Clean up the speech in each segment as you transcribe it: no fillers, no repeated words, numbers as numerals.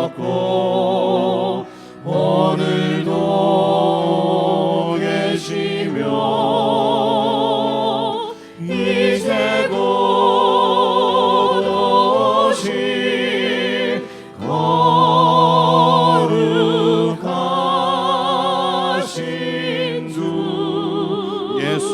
계셨고 오늘도 계시며 이제 곧 오실 거룩하신 주 예수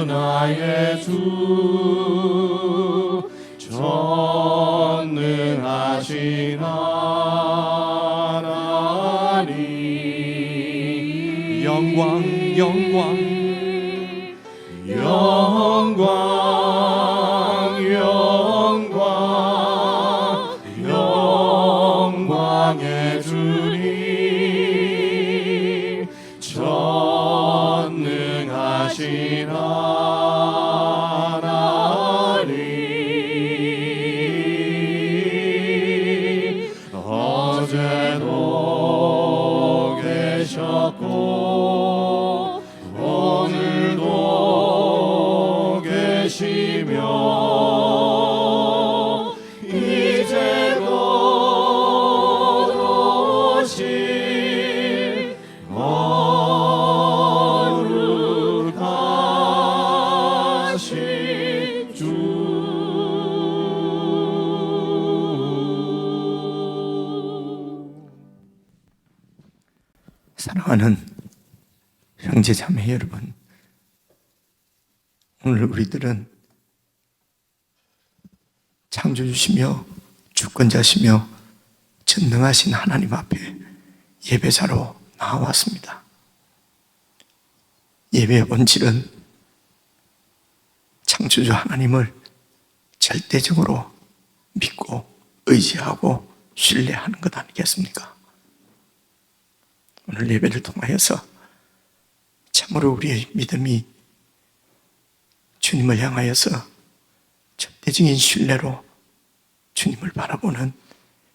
나의 주 전능하신 하나님 영광의 주님 전능하신 하나님 어제도 계셨고 오늘도 계시며 이제 곧 오실 거룩하신 주 사랑하는 형제자매 여러분, 오늘 우리들은 창조주시며 주권자시며 전능하신 하나님 앞에 예배자로 나와왔습니다. 예배의 본질은 창조주 하나님을 절대적으로 믿고 의지하고 신뢰하는 것 아니겠습니까? 오늘 예배를 통하여서 참으로 우리의 믿음이 주님을 향하여서 절대적인 신뢰로 주님을 바라보는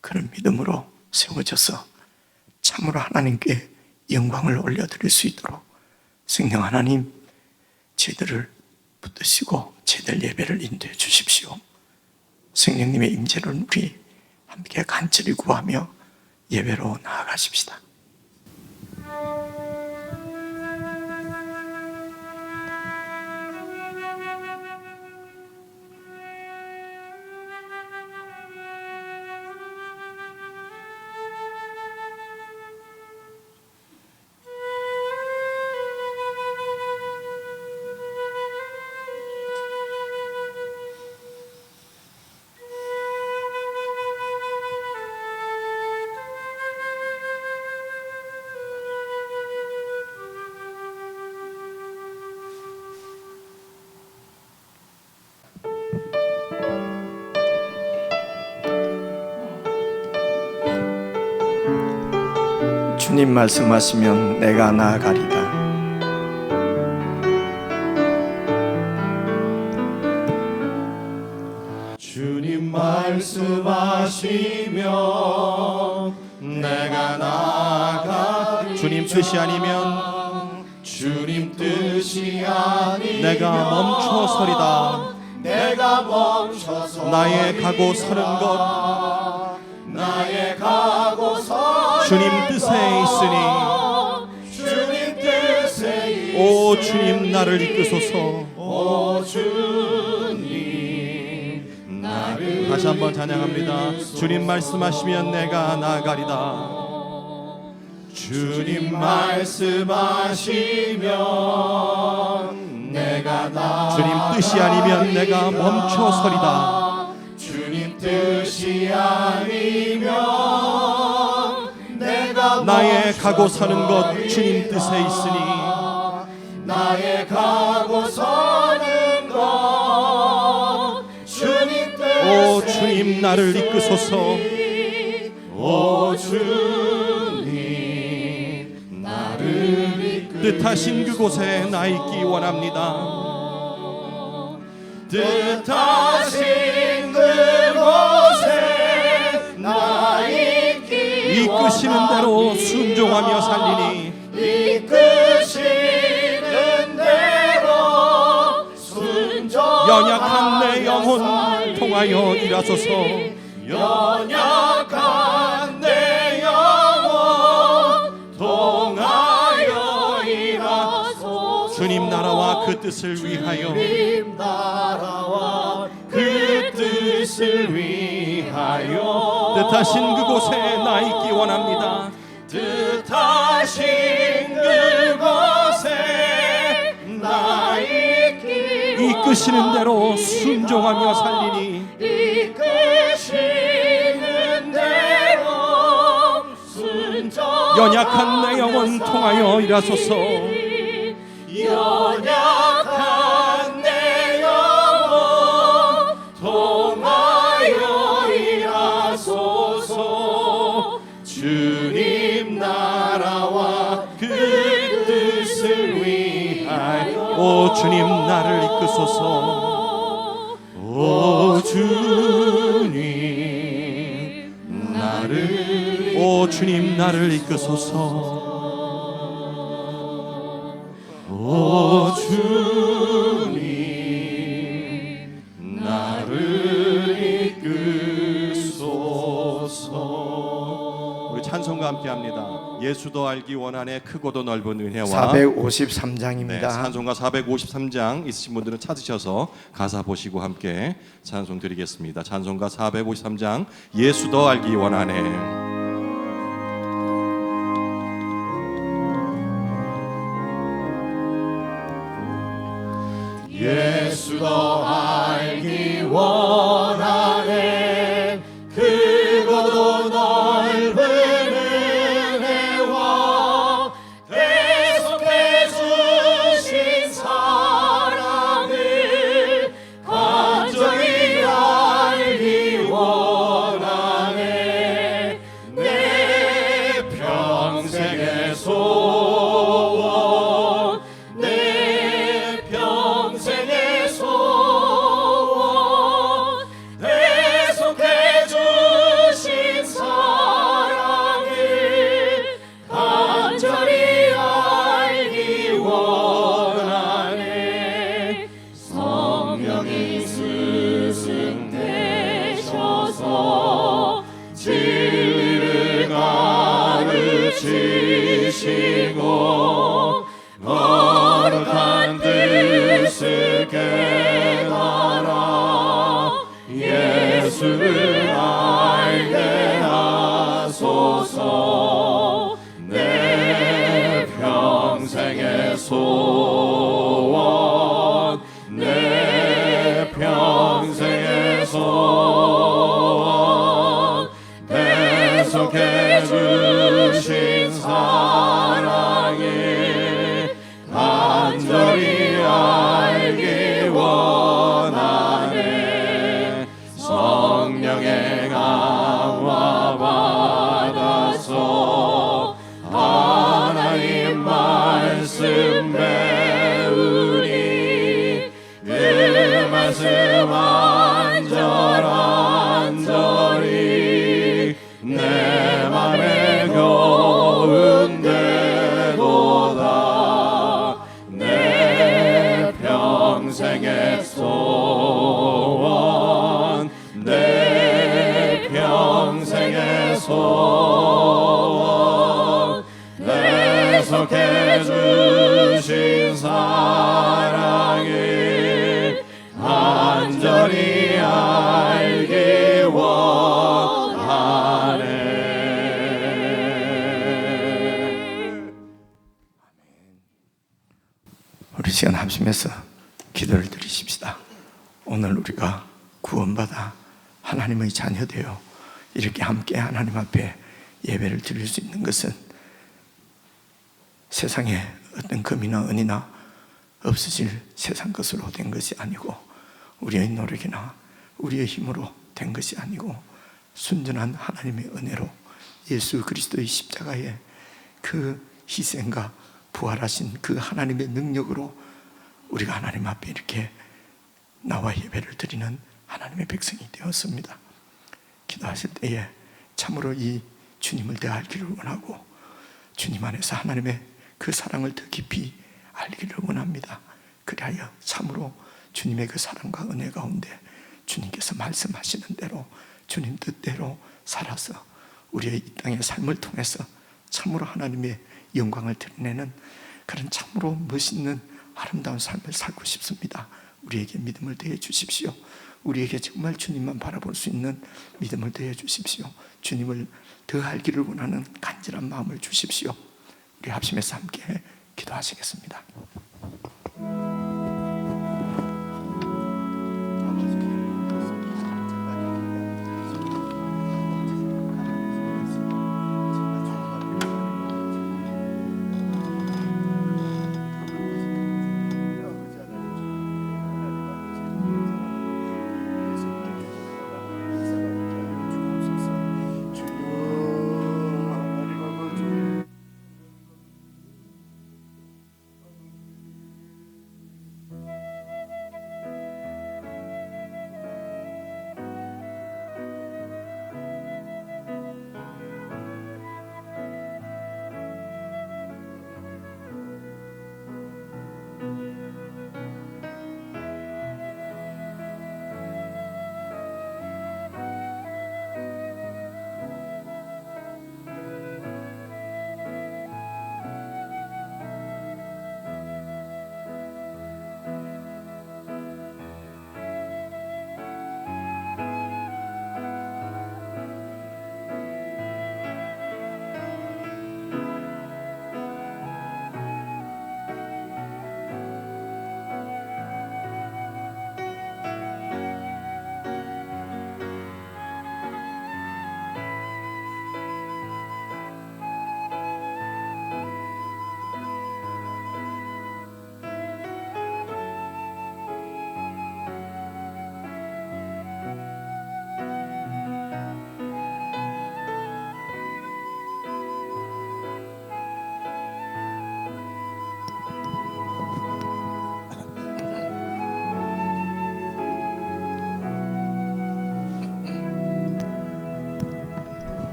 그런 믿음으로 세워져서 참으로 하나님께 영광을 올려드릴 수 있도록 성령 하나님 저희들을 붙드시고 저희들 예배를 인도해 주십시오. 성령님의 임재를 우리 함께 간절히 구하며 예배로 나아가십시다. 주님 말씀하시면 내가 나아가리다. 주님 말씀하시면 내가 나아가리다. 주님 뜻이 아니면 주님 뜻이 아니면 내가 멈춰서리다. 나의 가고 서는 것 나의 가고 서는 주님 뜻에 있으니 주님 뜻에 오 주님 나를 이끄소서. 오 주님 나를 다시 한번 찬양합니다. 주님 말씀하시면 내가 나아가리다. 주님 말씀하시면 내가 나아가리다. 주님 뜻이 아니면 내가 멈춰서리다. 주님 뜻이 아니면 내가 나의 가고 사는 것 주님 뜻에 있으니 나의 가고 서는 것 주님 뜻에 오 주님 나를 이끄소서. 오 주님 나를 이끄소서. 뜻하신 그곳에 나 있기 원합니다. 뜻하신 그곳에 나 있기 이끄시는 대로 순종하며 살리니 연약한 내 영혼 통하여 일하소서. 연약한 내 영혼 통하여 일하소서. 주님 나라와 그 뜻을 위하여, 주님 나라와 그 뜻을 위하여 뜻하신 그곳에 나 있기 원합니다. 뜻하신 그곳에 나 있기 이끄시는 대로 순종하며 살리니 이끄시는 대로 순종 연약한 내 영혼 통하여 일하소서. 연약한 내 영혼 통하여 일하소서. 주님 나라와 그 뜻을 위하여 오 주님 나를 이끄소서. 오 주님 나를 오 주님 나를 이끄소서. 오 주님 나를 이끄소서. 우리 찬송과 함께합니다. 예수도 알기 원하네 크고도 넓은 은혜와. 453장입니다. 네, 찬송가 453장 있으신 분들은 찾으셔서 가사 보시고 함께 찬송 드리겠습니다. 찬송가 453장 예수도 알기 원하네. 예수도 알기 원하네 크고도 넓은 은혜와 계속해 주신 사랑을 간절히 알기 원하네. 내 평생의 소원 내 평생의 소원 계속해 주신 사랑을 간절히 알기 원하네. 성령이 스승 되셔서 진리를 가르치시고 거룩한 뜻을 깨달아 예수를 알게 하소서. 내 평생의 소원 내 평생의 소원 계속해 주신 사랑을 간절히 알기 원하네. 성령의 강화 받아서 하나님 말씀 배우니 그 말씀 안절안절히 내 맘에 겨운데도다. 내 평생의 소원 내 평생의 소원 계속해 주신 사랑을 간절히 알기 원하네. 우리 시간 합심해서 기도를 드리십시다. 오늘 우리가 구원받아 하나님의 자녀되어 이렇게 함께 하나님 앞에 예배를 드릴 수 있는 것은 세상에 어떤 금이나 은이나 없어질 세상 것으로 된 것이 아니고 우리의 노력이나 우리의 힘으로 된 것이 아니고 순전한 하나님의 은혜로 예수 그리스도의 십자가의 그 희생과 부활하신 그 하나님의 능력으로 우리가 하나님 앞에 이렇게 나와 예배를 드리는 하나님의 백성이 되었습니다. 기도하실 때에 참으로 이 주님을 더 알기를 원하고 주님 안에서 하나님의 그 사랑을 더 깊이 알기를 원합니다. 그리하여 참으로 주님의 그 사랑과 은혜 가운데 주님께서 말씀하시는 대로 주님 뜻대로 살아서 우리의 이 땅의 삶을 통해서 참으로 하나님의 영광을 드러내는 그런 참으로 멋있는 아름다운 삶을 살고 싶습니다. 우리에게 믿음을 더해 주십시오. 우리에게 정말 주님만 바라볼 수 있는 믿음을 더해 주십시오. 주님을 더 알기를 원하는 간절한 마음을 주십시오. 우리 합심해서 함께 기도하시겠습니다.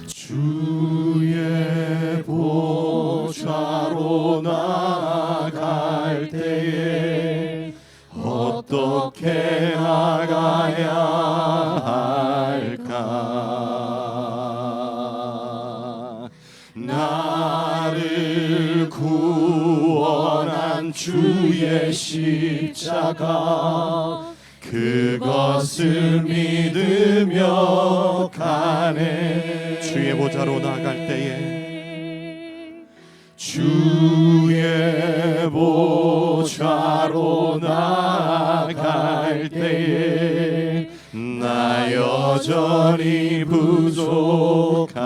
주의 보좌로 나아갈 때에 어떻게 나가야 할까? 나를 구원한 주의 십자가 그것을 믿으며 가네. 주의 보좌로 나아갈 때에 주의 보좌로 나아갈 때에 나 여전히 부족하나.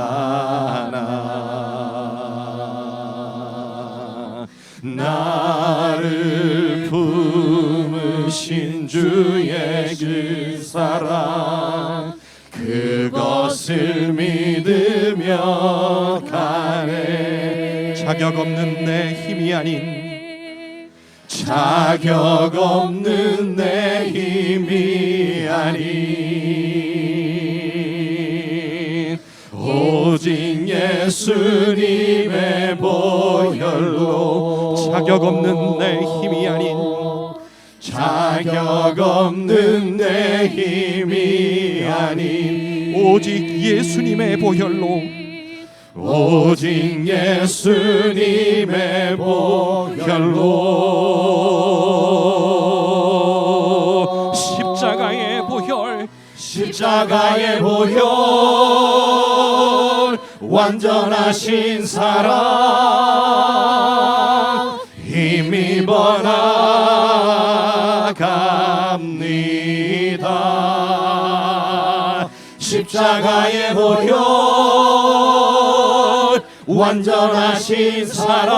나를 품으신 주의 그 사랑 그것을 믿으며 가네. 자격 없는 내 힘이 아닌 자격 없는 내 힘이 아닌 오직 예수님의 보혈로. 자격 없는 내 힘이 아닌 자격 없는 내 힘이 아닌 오직 예수님의 보혈로. 오직 예수님의 보혈로. 십자가의 보혈, 십자가의 보혈 완전하신 사랑 힘입어 나갑니다. 십자가의 보혈 완전하신 사랑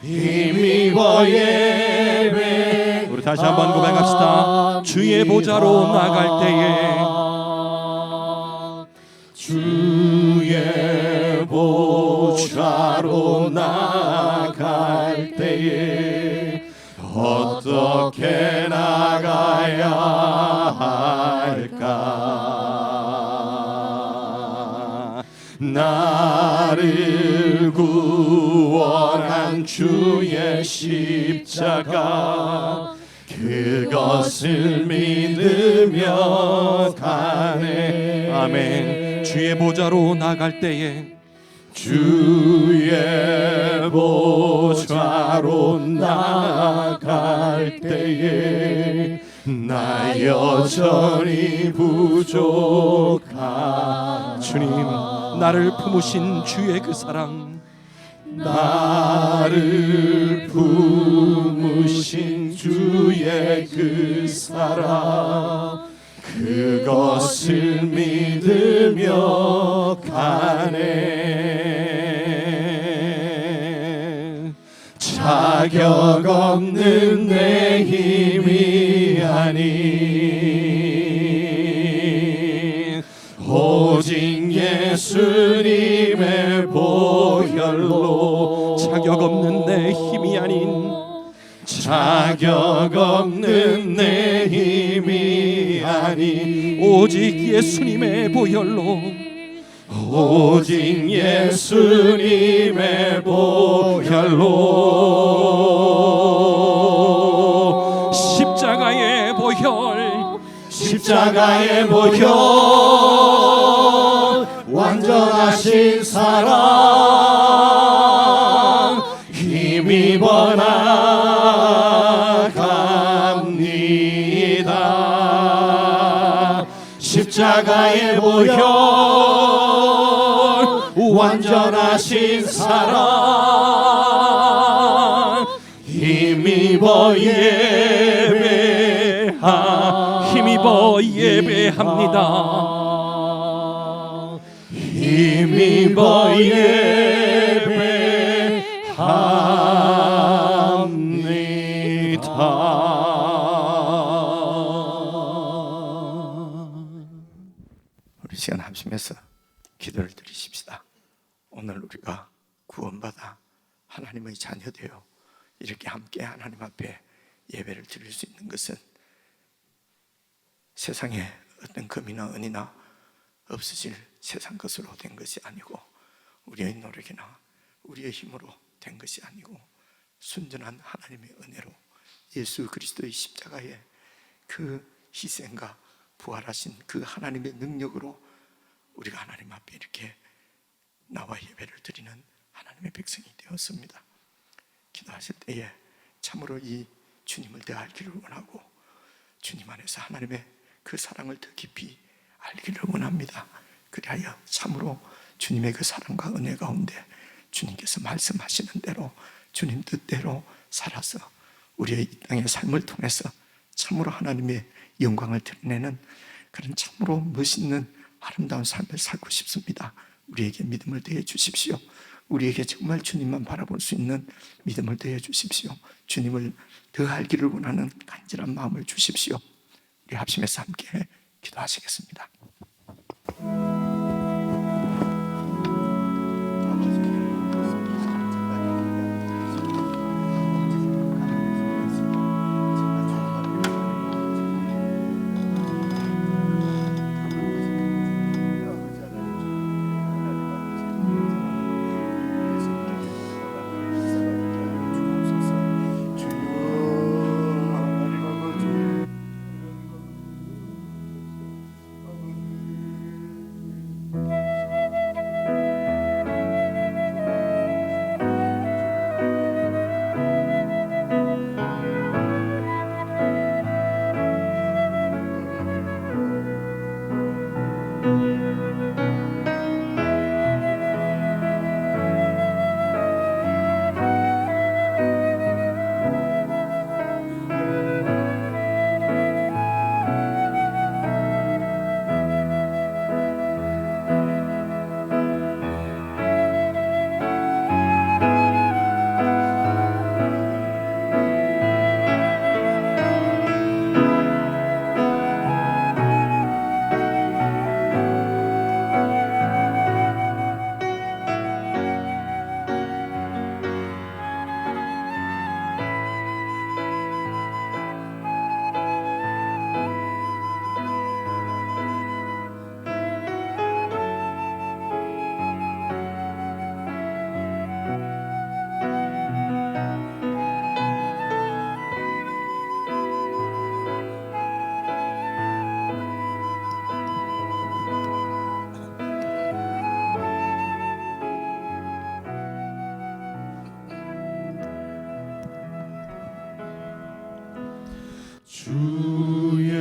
힘입어 예배. 우리 다시 한번 고백합시다. 주의 보좌로 나갈 때에 주의 보좌로 나갈 때에 어떻게 나가야 할까? 나를 구원한 주의 십자가 그것을 믿으며 가네. 아멘. 주의 보좌로 나갈 때에 주의 보좌로 나갈 때에 나 여전히 부족하. 주님, 나를 품으신 주의 그 사랑, 나를 품으신 주의 그 사랑 그것을 믿으며 가네. 자격 없는 내 힘이 아닌 오직 예수님의 보혈로 자격 없는 내 힘이 아닌 자격 없는 내 힘이 아닌 오직 예수님의 보혈로 오직 예수님의 보혈로 십자가의 보혈, 십자가의 보혈 완전하신 사랑 힘입어 나갑니다. 십자가의 보혈 완전하신 사랑 힘입어 힘입어 예배합니다. 힘입어 예배합니다. 우리 시간 합심해서 기도를 드리십시다. 오늘 우리가 구원받아 하나님의 자녀되어 이렇게 함께 하나님 앞에 예배를 드릴 수 있는 것은 세상에 어떤 금이나 은이나 없어질 세상 것으로 된 것이 아니고 우리의 노력이나 우리의 힘으로 된 것이 아니고 순전한 하나님의 은혜로 예수 그리스도의 십자가의 그 희생과 부활하신 그 하나님의 능력으로 우리가 하나님 앞에 이렇게 나와 예배를 드리는 하나님의 백성이 되었습니다. 기도하실 때에 참으로 이 주님을 더 알기를 원하고 주님 안에서 하나님의 그 사랑을 더 깊이 알기를 원합니다. 그리하여 참으로 주님의 그 사랑과 은혜 가운데 주님께서 말씀하시는 대로 주님 뜻대로 살아서 우리의 이 땅의 삶을 통해서 참으로 하나님의 영광을 드러내는 그런 참으로 멋있는 아름다운 삶을 살고 싶습니다. 우리에게 믿음을 더해 주십시오. 우리에게 정말 주님만 바라볼 수 있는 믿음을 더해 주십시오. 주님을 더 알기를 원하는 간절한 마음을 주십시오. 우리 합심해서 함께 기도하시겠습니다. 주의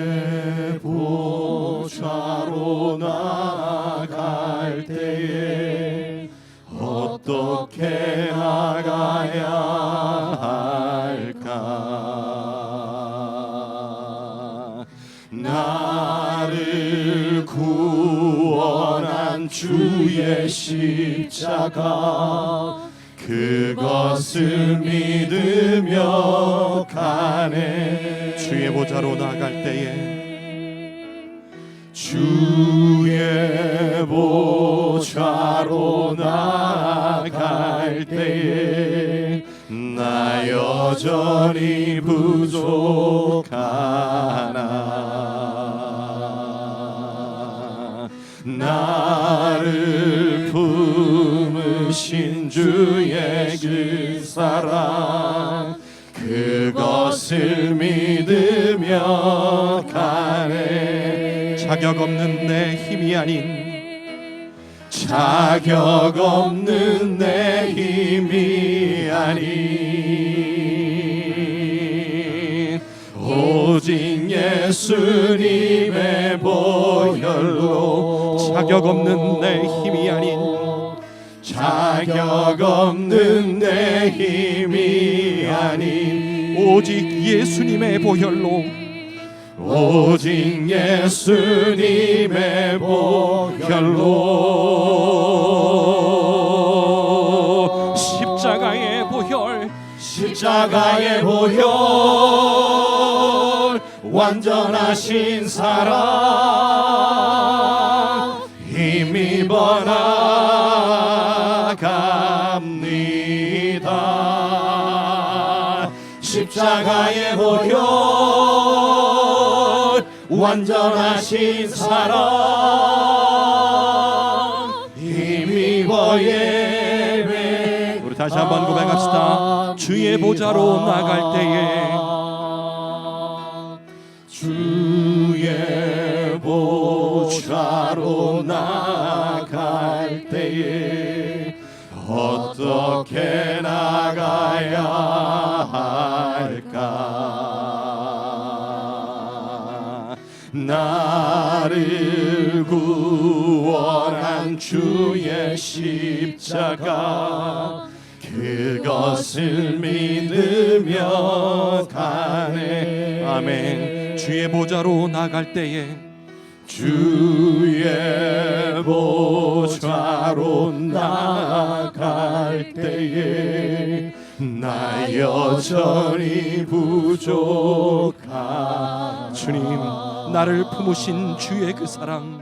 보좌로 나아갈 때에 어떻게 나가야 할까? 나를 구원한 주의 십자가 그것을 믿으며 가네. 주의 보좌로 나갈 때에 주의 보좌로 나아갈 때에 나 여전히 부족하나. 나를 품으신 주의 그 사랑 그것을 믿으며 가네. 자격 없는 내 힘이 아닌 자격 없는 내 힘이 아닌 오직 예수님의 보혈로 자격 없는 내 힘이 아닌 자격 없는 내 힘이 아닌 오직 예수님의 보혈로 오직 예수님의 보혈로 십자가의 보혈 십자가의 보혈 완전하신 사랑 힘입어 나갑니다. 십자가의 보혈 완전하신 사랑 힘입어 예배. 우리 다시 한번 고백합시다. 주의 보좌로 나갈 때에 주의 보좌로 나갈 때에 어떻게 나가야 할까? 나를 구원한 주의 십자가 그것을 믿으며 가네. 아멘. 주의 보좌로 나갈 때에 주의 보좌로 나갈 때에 나 여전히 부족하. 주님 나를 품으신 주의 그 사랑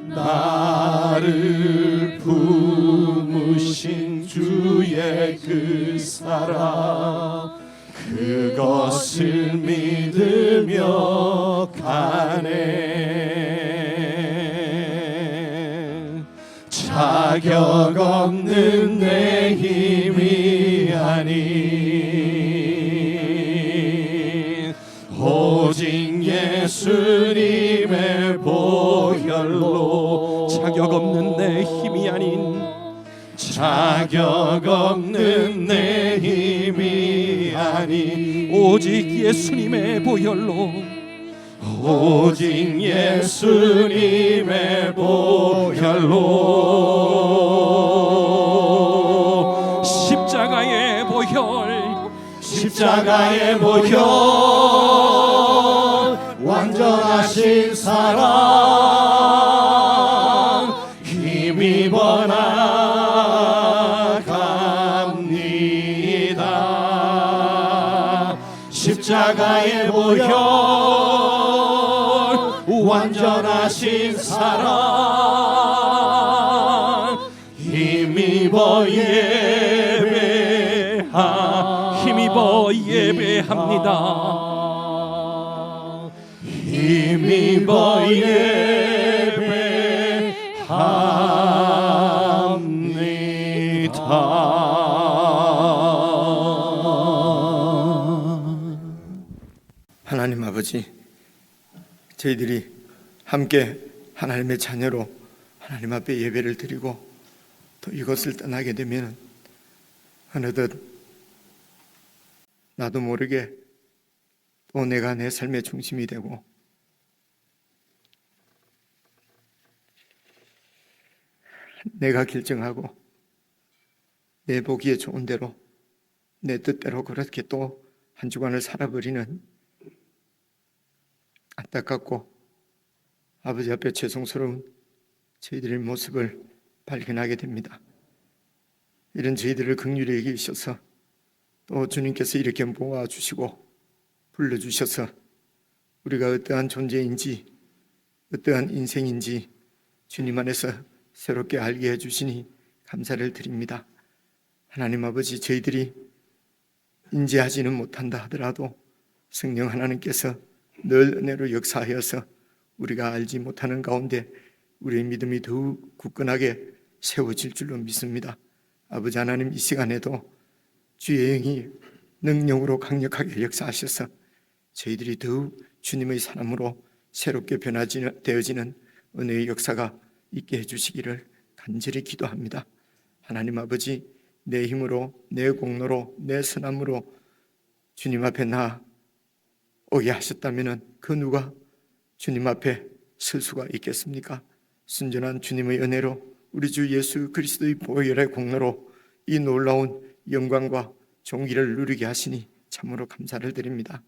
나를 품으신 주의 그 사랑 그것을 믿으며 가네. 자격 없는 내 힘이 아닌 오직 예수님의 보혈로 자격 없는 내 힘이 아닌 자격 없는 내 힘이 아닌 오직 예수님의 보혈로 오직 예수님의 보혈로 십자가의 보혈 십자가의 보혈 완전하신 사랑 힘입어 나갑니다. 십자가의 보혈 완전하신 사랑 힘입어 힘입어 예배합니다. 힘입어 예배합니다. 하나님 아버지, 저희들이 함께 하나님의 자녀로 하나님 앞에 예배를 드리고 또 이것을 떠나게 되면 어느덧 나도 모르게 또 내가 내 삶의 중심이 되고 내가 결정하고 내 보기에 좋은 대로 내 뜻대로 그렇게 또 한 주간을 살아버리는 안타깝고 아버지 앞에 죄송스러운 저희들의 모습을 발견하게 됩니다. 이런 저희들을 긍휼히 여기셔서 또 주님께서 이렇게 모아주시고 불러주셔서 우리가 어떠한 존재인지 어떠한 인생인지 주님 안에서 새롭게 알게 해주시니 감사를 드립니다. 하나님 아버지, 저희들이 인지하지는 못한다 하더라도 성령 하나님께서 늘 은혜로 역사하여서 우리가 알지 못하는 가운데 우리의 믿음이 더욱 굳건하게 세워질 줄로 믿습니다. 아버지 하나님, 이 시간에도 주의 영이 능력으로 강력하게 역사하셔서 저희들이 더욱 주님의 사람으로 새롭게 되어지는 은혜의 역사가 있게 해주시기를 간절히 기도합니다. 하나님 아버지, 내 힘으로, 내 공로로, 내 선함으로 주님 앞에 나오게 하셨다면 그 누가 주님 앞에 설 수가 있겠습니까? 순전한 주님의 은혜로 우리 주 예수 그리스도의 보혈의 공로로 이 놀라운 영광과 존귀를 누리게 하시니 참으로 감사를 드립니다.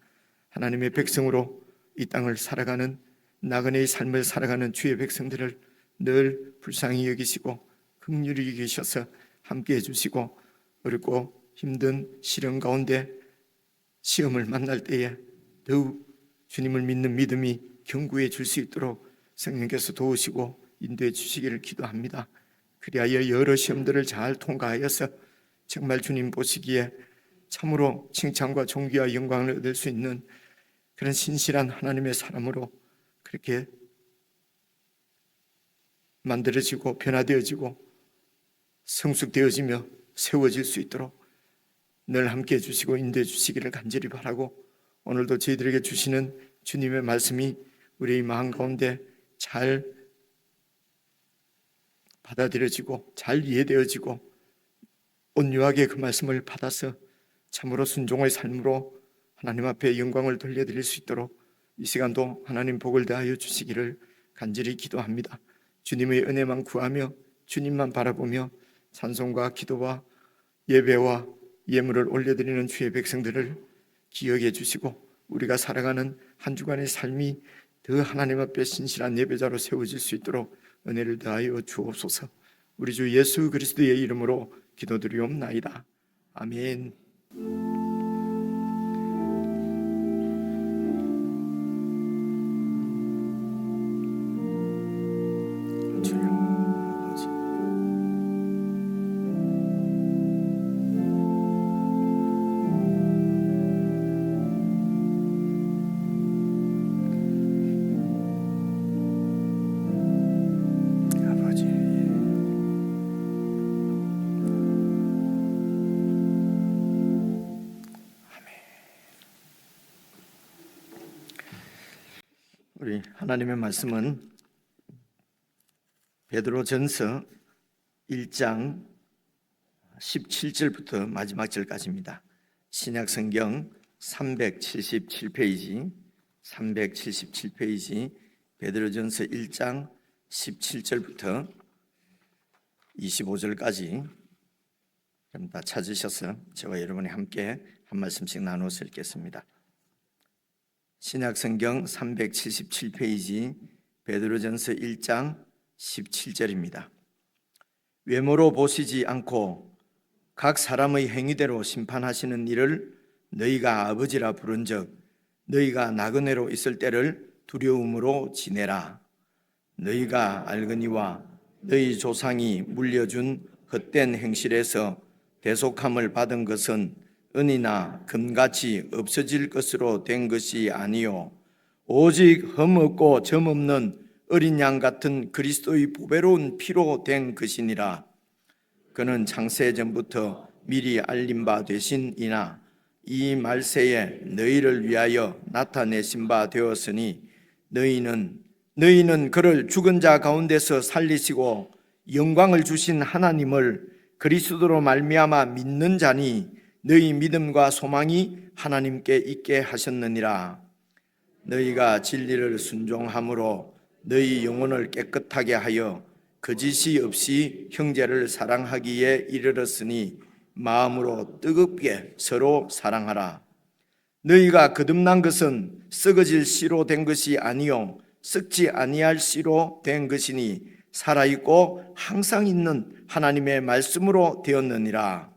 하나님의 백성으로 이 땅을 살아가는 나그네의 삶을 살아가는 주의 백성들을 늘 불쌍히 여기시고 긍휼히 여기셔서 함께 해주시고 어렵고 힘든 시련 가운데 시험을 만날 때에 더욱 주님을 믿는 믿음이 견고해질 수 있도록 성령께서 도우시고 인도해 주시기를 기도합니다. 그리하여 여러 시험들을 잘 통과하여서 정말 주님 보시기에 참으로 칭찬과 존귀와 영광을 얻을 수 있는 그런 신실한 하나님의 사람으로 그렇게 만들어지고 변화되어지고 성숙되어지며 세워질 수 있도록 늘 함께해 주시고 인도해 주시기를 간절히 바라고, 오늘도 저희들에게 주시는 주님의 말씀이 우리의 마음 가운데 잘 받아들여지고 잘 이해되어지고 온유하게 그 말씀을 받아서 참으로 순종의 삶으로 하나님 앞에 영광을 돌려드릴 수 있도록 이 시간도 하나님 복을 다하여 주시기를 간절히 기도합니다. 주님의 은혜만 구하며 주님만 바라보며 찬송과 기도와 예배와 예물을 올려드리는 주의 백성들을 기억해 주시고 우리가 살아가는 한 주간의 삶이 더 하나님 앞에 신실한 예배자로 세워질 수 있도록 은혜를 다하여 주옵소서. 우리 주 예수 그리스도의 이름으로 기도드리옵나이다. 아멘. 우리 하나님의 말씀은 베드로전서 1장 17절부터 마지막 절까지입니다. 신약성경 377페이지 베드로전서 1장 17절부터 25절까지 다 찾으셔서 저와 여러분이 함께 한 말씀씩 나누어서 읽겠습니다. 신약성경 377페이지 베드로전서 1장 17절입니다. 외모로 보시지 않고 각 사람의 행위대로 심판하시는 이를 너희가 아버지라 부른즉 너희가 나그네로 있을 때를 두려움으로 지내라. 너희가 알거니와 너희 조상이 물려준 헛된 행실에서 대속함을 받은 것은 은이나 금같이 없어질 것으로 된 것이 아니요 오직 흠없고 점없는 어린 양 같은 그리스도의 보배로운 피로 된 것이니라. 그는 창세전부터 미리 알림 바 되신 이나 이 말세에 너희를 위하여 나타내신 바 되었으니 너희는 그를 죽은 자 가운데서 살리시고 영광을 주신 하나님을 그리스도로 말미암아 믿는 자니 너희 믿음과 소망이 하나님께 있게 하셨느니라. 너희가 진리를 순종함으로 너희 영혼을 깨끗하게 하여 거짓이 없이 형제를 사랑하기에 이르렀으니 마음으로 뜨겁게 서로 사랑하라. 너희가 거듭난 것은 썩어질 씨로 된 것이 아니요 썩지 아니할 씨로 된 것이니 살아있고 항상 있는 하나님의 말씀으로 되었느니라.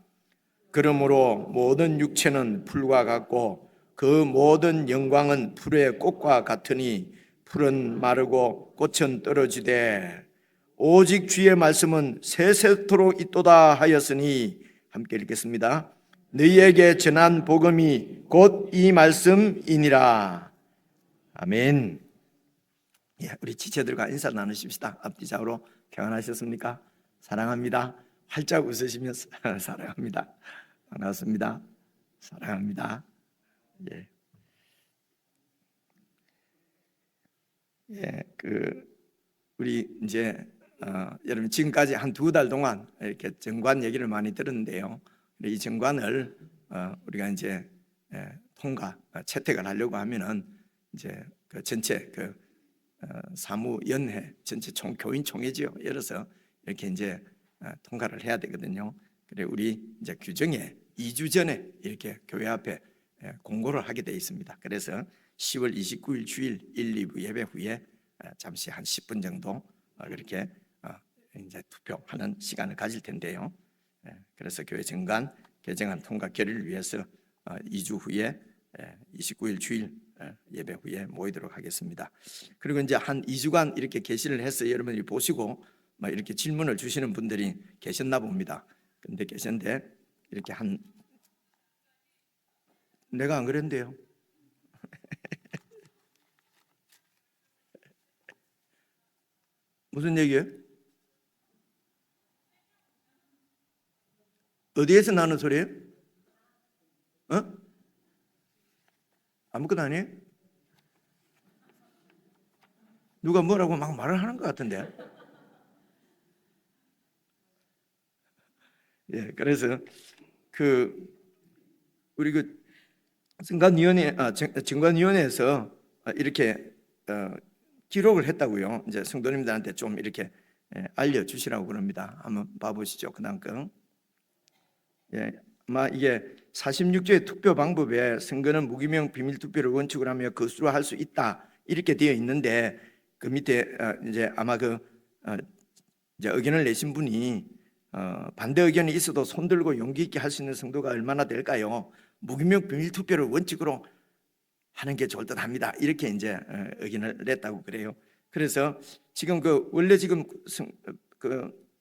그러므로 모든 육체는 풀과 같고 그 모든 영광은 풀의 꽃과 같으니 풀은 마르고 꽃은 떨어지되 오직 주의 말씀은 세세토록 있도다 하였으니, 함께 읽겠습니다. 너희에게 전한 복음이 곧 이 말씀이니라. 아멘. 예, 우리 지체들과 인사 나누십시다. 앞뒤 좌우로 평안하셨습니까? 사랑합니다. 활짝 웃으시면서 사랑합니다. 반갑습니다. 사랑합니다. 예. 예, 우리 이제 여러분 지금까지 한 2달 동안 이렇게 정관 얘기를 많이 들었는데요. 이 정관을 우리가 이제 통과 채택을 하려고 하면은 이제 그 전체 사무연회 전체 교인 총회지요. 열어서 이렇게 이제 통과를 해야 되거든요. 그래 우리 이제 규정에 2주 전에 이렇게 교회 앞에 공고를 하게 돼 있습니다. 그래서 10월 29일 주일 1, 2부 예배 후에 잠시 한 10분 정도 그렇게 이제 투표하는 시간을 가질 텐데요. 그래서 교회 정관 개정안 통과 결의를 위해서 2주 후에 29일 주일 예배 후에 모이도록 하겠습니다. 그리고 이제 한 2주간 이렇게 게시를 해서 여러분들이 보시고 이렇게 질문을 주시는 분들이 계셨나 봅니다. 근데 계셨는데 이렇게 내가 안 그랬는데요. 무슨 얘기예요? 어디에서 나는 소리예요? 아무것도 아니에요? 누가 뭐라고 막 말을 하는 것 같은데. 예, 그래서 우리 정관위원회에서 이렇게 기록을 했다고요. 이제 성도님들한테 좀 이렇게 알려주시라고 그럽니다. 한번 봐보시죠. 그 다음 거. 예, 아마 이게 46조의 투표 방법에 선거는 무기명 비밀 투표를 원칙으로 하며 거수로 할 수 있다 이렇게 되어 있는데 그 밑에 이제 아마 이제 의견을 내신 분이 반대 의견이 있어도 손들고 용기 있게 할 수 있는 성도가 얼마나 될까요? 무기명 비밀 투표를 원칙으로 하는 게 좋을 듯합니다. 이렇게 이제 의견을 냈다고 그래요. 그래서 지금 원래 지금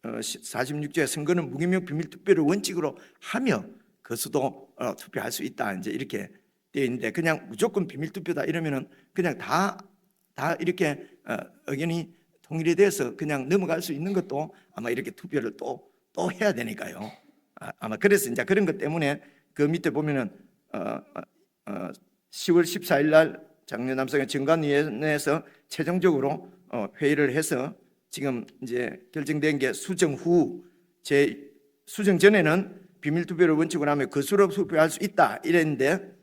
46조의 선거는 무기명 비밀 투표를 원칙으로 하며 거수도 투표할 수 있다 이제 이렇게 되어 있는데 그냥 무조건 비밀 투표다 이러면은 그냥 다 이렇게 의견이 통일이 돼서 그냥 넘어갈 수 있는 것도 아마 이렇게 투표를 또 해야 되니까요. 아마 그래서 이제 그런 것 때문에 그 밑에 보면은 10월 14일 날 장려남성의 정관위원회에서 최종적으로 회의를 해서 지금 이제 결정된 게 수정 후 수정 전에는 비밀 투표를 원칙으로 하며 거수로 투표할 수 있다 이랬는데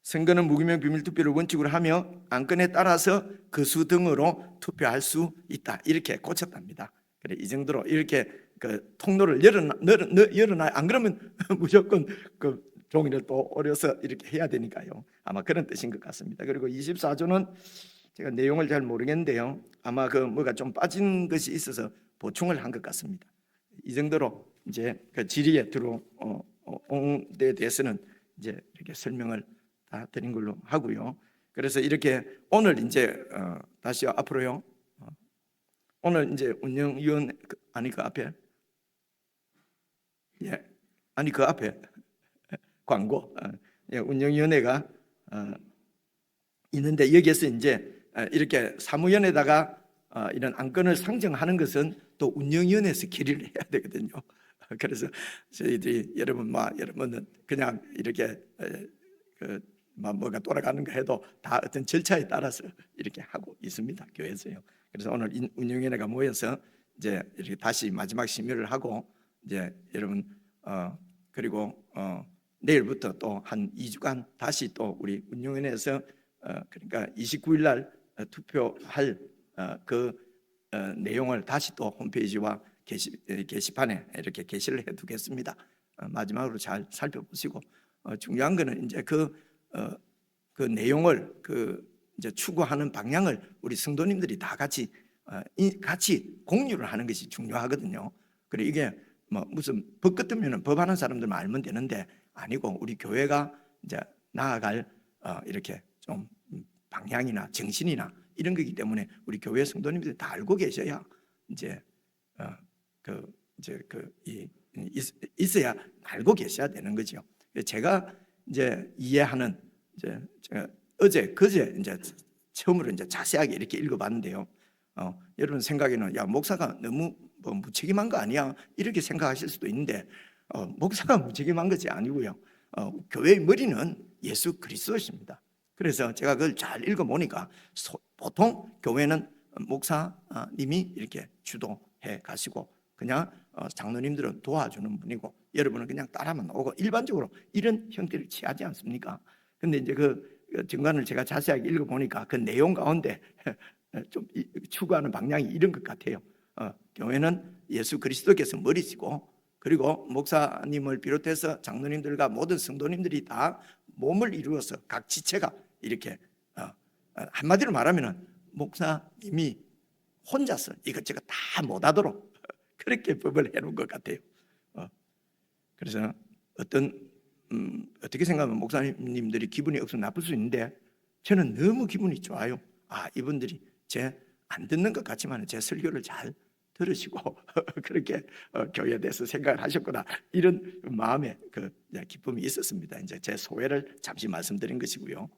선거는 무기명 비밀 투표를 원칙으로 하며 안건에 따라서 거수 등으로 투표할 수 있다 이렇게 고쳤답니다. 그래 이 정도로 이렇게 통로를 열어놔 안 그러면 무조건 종이를 또 오려서 이렇게 해야 되니까요. 아마 그런 뜻인 것 같습니다. 그리고 24조는 제가 내용을 잘 모르겠는데요. 아마 뭐가 좀 빠진 것이 있어서 보충을 한 것 같습니다. 이 정도로 이제 질의에 들어온 데 대해서는 이제 이렇게 설명을 다 드린 걸로 하고요. 그래서 이렇게 오늘 이제 다시 앞으로요. 오늘 이제 운영위원 아니 그 앞에 아니 그 앞에 광고 운영위원회가 있는데 여기에서 이제 이렇게 사무위원회에다가 이런 안건을 상정하는 것은 또 운영위원회에서 결의를 해야 되거든요. 그래서 저희들이 여러분은 그냥 이렇게 뭐가 돌아가는 거 해도 다 어떤 절차에 따라서 이렇게 하고 있습니다. 교회에서요. 그래서 오늘 운영위원회가 모여서 이제 이렇게 다시 마지막 심의를 하고 이제 여러분 그리고 내일부터 또 한 2주간 다시 또 우리 운영위원회에서 그러니까 29일 날 투표할 그 내용을 다시 또 홈페이지와 게시판에 이렇게 게시를 해두겠습니다. 마지막으로 잘 살펴보시고 중요한 거는 이제 그 내용을 이제 추구하는 방향을 우리 성도님들이 다 같이 공유를 하는 것이 중요하거든요. 그래 이게 뭐 무슨 법 같으면 법하는 사람들만 알면 되는데 아니고 우리 교회가 이제 나아갈 이렇게 좀 방향이나 정신이나 이런 거기 때문에 우리 교회 성도님들이 다 알고 계셔야 이제 있어야 알고 계셔야 되는 거죠. 제가 이제 이해하는 제가 그제 이제 처음으로 이제 자세하게 이렇게 읽어봤는데요. 여러분 생각에는 야 목사가 너무 뭐 무책임한 거 아니야 이렇게 생각하실 수도 있는데 목사가 무책임한 것이 아니고요. 교회의 머리는 예수 그리스도십니다. 그래서 제가 그걸 잘 읽어보니까 보통 교회는 목사님이 이렇게 주도해 가시고 그냥 장로님들은 도와주는 분이고 여러분은 그냥 따라만 오고 일반적으로 이런 형태를 취하지 않습니까? 근데 이제 그 증관을 제가 자세하게 읽어보니까 그 내용 가운데 좀 추구하는 방향이 이런 것 같아요. 교회는 예수 그리스도께서 머리시고 그리고 목사님을 비롯해서 장로님들과 모든 성도님들이 다 몸을 이루어서 각 지체가 이렇게 한마디로 말하면 목사님이 혼자서 이것저것 다 못하도록 그렇게 법을 해놓은 것 같아요. 그래서 어떻게 생각하면 목사님들이 기분이 억수 나쁠 수 있는데 저는 너무 기분이 좋아요. 이분들이 제 안 듣는 것 같지만 제 설교를 잘 들으시고 그렇게 교회에 대해서 생각을 하셨구나 이런 마음에 그 기쁨이 있었습니다. 이제 제 소회를 잠시 말씀드린 것이고요.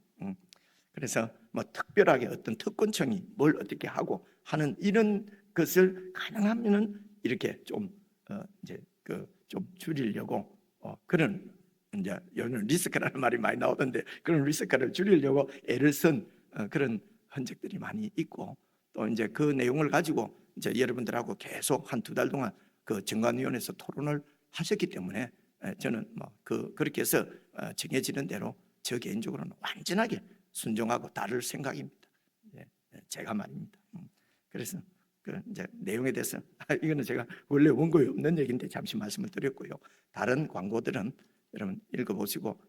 그래서 뭐 특별하게 어떤 특권청이 뭘 어떻게 하고 하는 이런 것을 가능하면은 이렇게 좀 이제 좀 줄이려고 그런 이제 요즘 리스크라는 말이 많이 나오던데 그런 리스크를 줄이려고 애를 쓴 그런 흔적들이 많이 있고 또 이제 그 내용을 가지고 이제 여러분들하고 계속 한 2달 동안 그 정관위원회에서 토론을 하셨기 때문에 저는 뭐 그렇게 해서 정해지는 대로 저 개인적으로는 완전하게 순종하고 따를 생각입니다. 제가 말입니다. 그래서 이제 내용에 대해서 이거는 제가 원래 원고에 없는 얘기인데 잠시 말씀을 드렸고요. 다른 광고들은 여러분 읽어보시고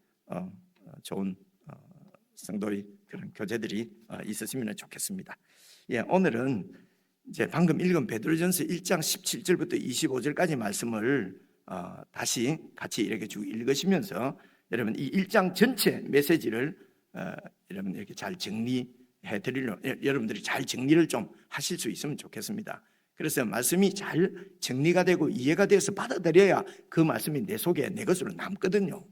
좋은 성도의 그런 교재들이 있으시면 좋겠습니다. 오늘은 이제 방금 읽은 베드로전서 1장 17절부터 25절까지 말씀을 다시 같이 이렇게 쭉 읽으시면서 여러분 이 1장 전체 메시지를 여러분 이렇게 잘 정리해 드리려 여러분들이 잘 정리를 좀 하실 수 있으면 좋겠습니다. 그래서 말씀이 잘 정리가 되고 이해가 돼서 받아들여야 그 말씀이 내 속에 내 것으로 남거든요.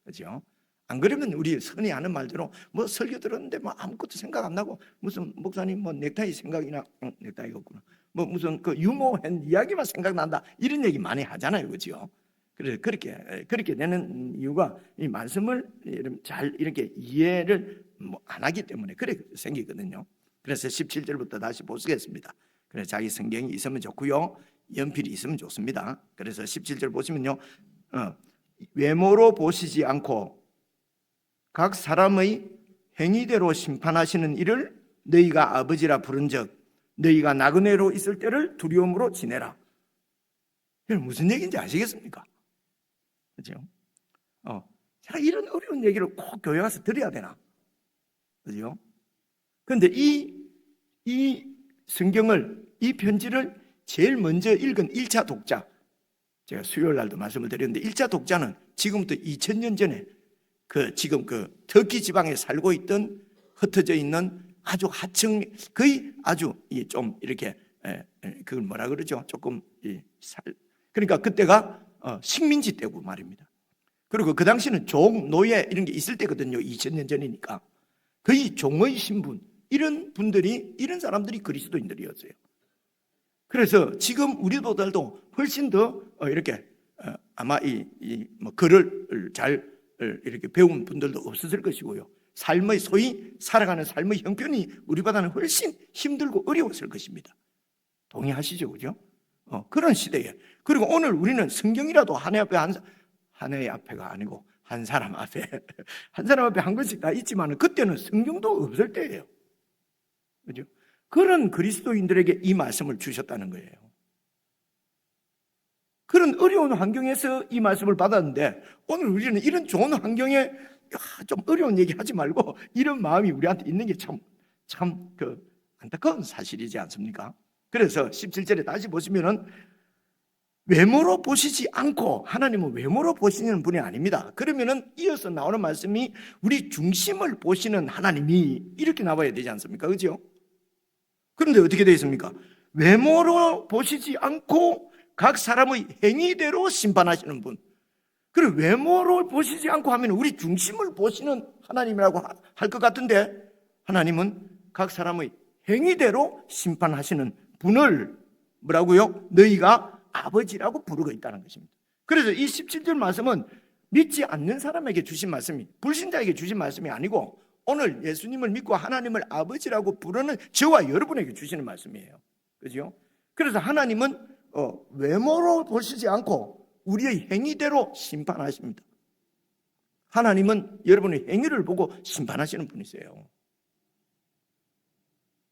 그렇죠? 안 그러면 우리 흔히 하는 말대로 뭐 설교 들었는데 뭐 아무것도 생각 안 나고 무슨 목사님 뭐 넥타이 생각이나 넥타이가 없구나 뭐 무슨 그 유머한 이야기만 생각난다 이런 얘기 많이 하잖아요. 그렇죠? 그래서 그렇게 되는 이유가 이 말씀을 잘 이렇게 이해를 안 하기 때문에 그래 생기거든요. 그래서 17절부터 다시 보시겠습니다. 그래서 자기 성경이 있으면 좋고요. 연필이 있으면 좋습니다. 그래서 17절 보시면요. 외모로 보시지 않고 각 사람의 행위대로 심판하시는 이를 너희가 아버지라 부른즉 너희가 나그네로 있을 때를 두려움으로 지내라. 이건 무슨 얘기인지 아시겠습니까? 그렇죠? 제가 이런 어려운 얘기를 꼭 교회 가서 드려야 되나? 그렇죠? 그런데 이 성경을 이 편지를 제일 먼저 읽은 1차 독자 제가 수요일 날도 말씀을 드렸는데 1차 독자는 지금부터 2000년 전에 지금 터키 지방에 살고 있던 흩어져 있는 아주 하층 거의 아주 좀 이렇게 그걸 뭐라 그러죠? 조금 그러니까 그때가 식민지 때고 말입니다. 그리고 그 당시는 종, 노예 이런 게 있을 때거든요. 2000년 전이니까 거의 종의 신분 이런 분들이 이런 사람들이 그리스도인들이었어요. 그래서 지금 우리보다도 훨씬 더 이렇게 아마 뭐 글을 잘 이렇게 배운 분들도 없었을 것이고요. 삶의 소위 살아가는 삶의 형편이 우리보다는 훨씬 힘들고 어려웠을 것입니다. 동의하시죠, 그죠? 그런 시대에 그리고 오늘 우리는 성경이라도 하나 앞에 하나의 앞에가 아니고 한 사람 앞에 한 사람 앞에 한 것이 다 있지만 그때는 성경도 없을 때예요. 그죠? 그런 그리스도인들에게 이 말씀을 주셨다는 거예요. 그런 어려운 환경에서 이 말씀을 받았는데 오늘 우리는 이런 좋은 환경에 좀 어려운 얘기 하지 말고 이런 마음이 우리한테 있는 게 참 안타까운 사실이지 않습니까? 그래서 17절에 다시 보시면은 외모로 보시지 않고, 하나님은 외모로 보시는 분이 아닙니다. 그러면은 이어서 나오는 말씀이 우리 중심을 보시는 하나님이 이렇게 나와야 되지 않습니까? 그죠? 그런데 어떻게 되어 있습니까? 외모로 보시지 않고 각 사람의 행위대로 심판하시는 분. 그리고 외모로 보시지 않고 하면 우리 중심을 보시는 하나님이라고 할 것 같은데, 하나님은 각 사람의 행위대로 심판하시는 분을 뭐라고요? 너희가 아버지라고 부르고 있다는 것입니다. 그래서 이 17절 말씀은 믿지 않는 사람에게 주신 말씀이, 불신자에게 주신 말씀이 아니고 오늘 예수님을 믿고 하나님을 아버지라고 부르는 저와 여러분에게 주시는 말씀이에요. 그죠? 그래서 하나님은 외모로 보시지 않고 우리의 행위대로 심판하십니다. 하나님은 여러분의 행위를 보고 심판하시는 분이세요.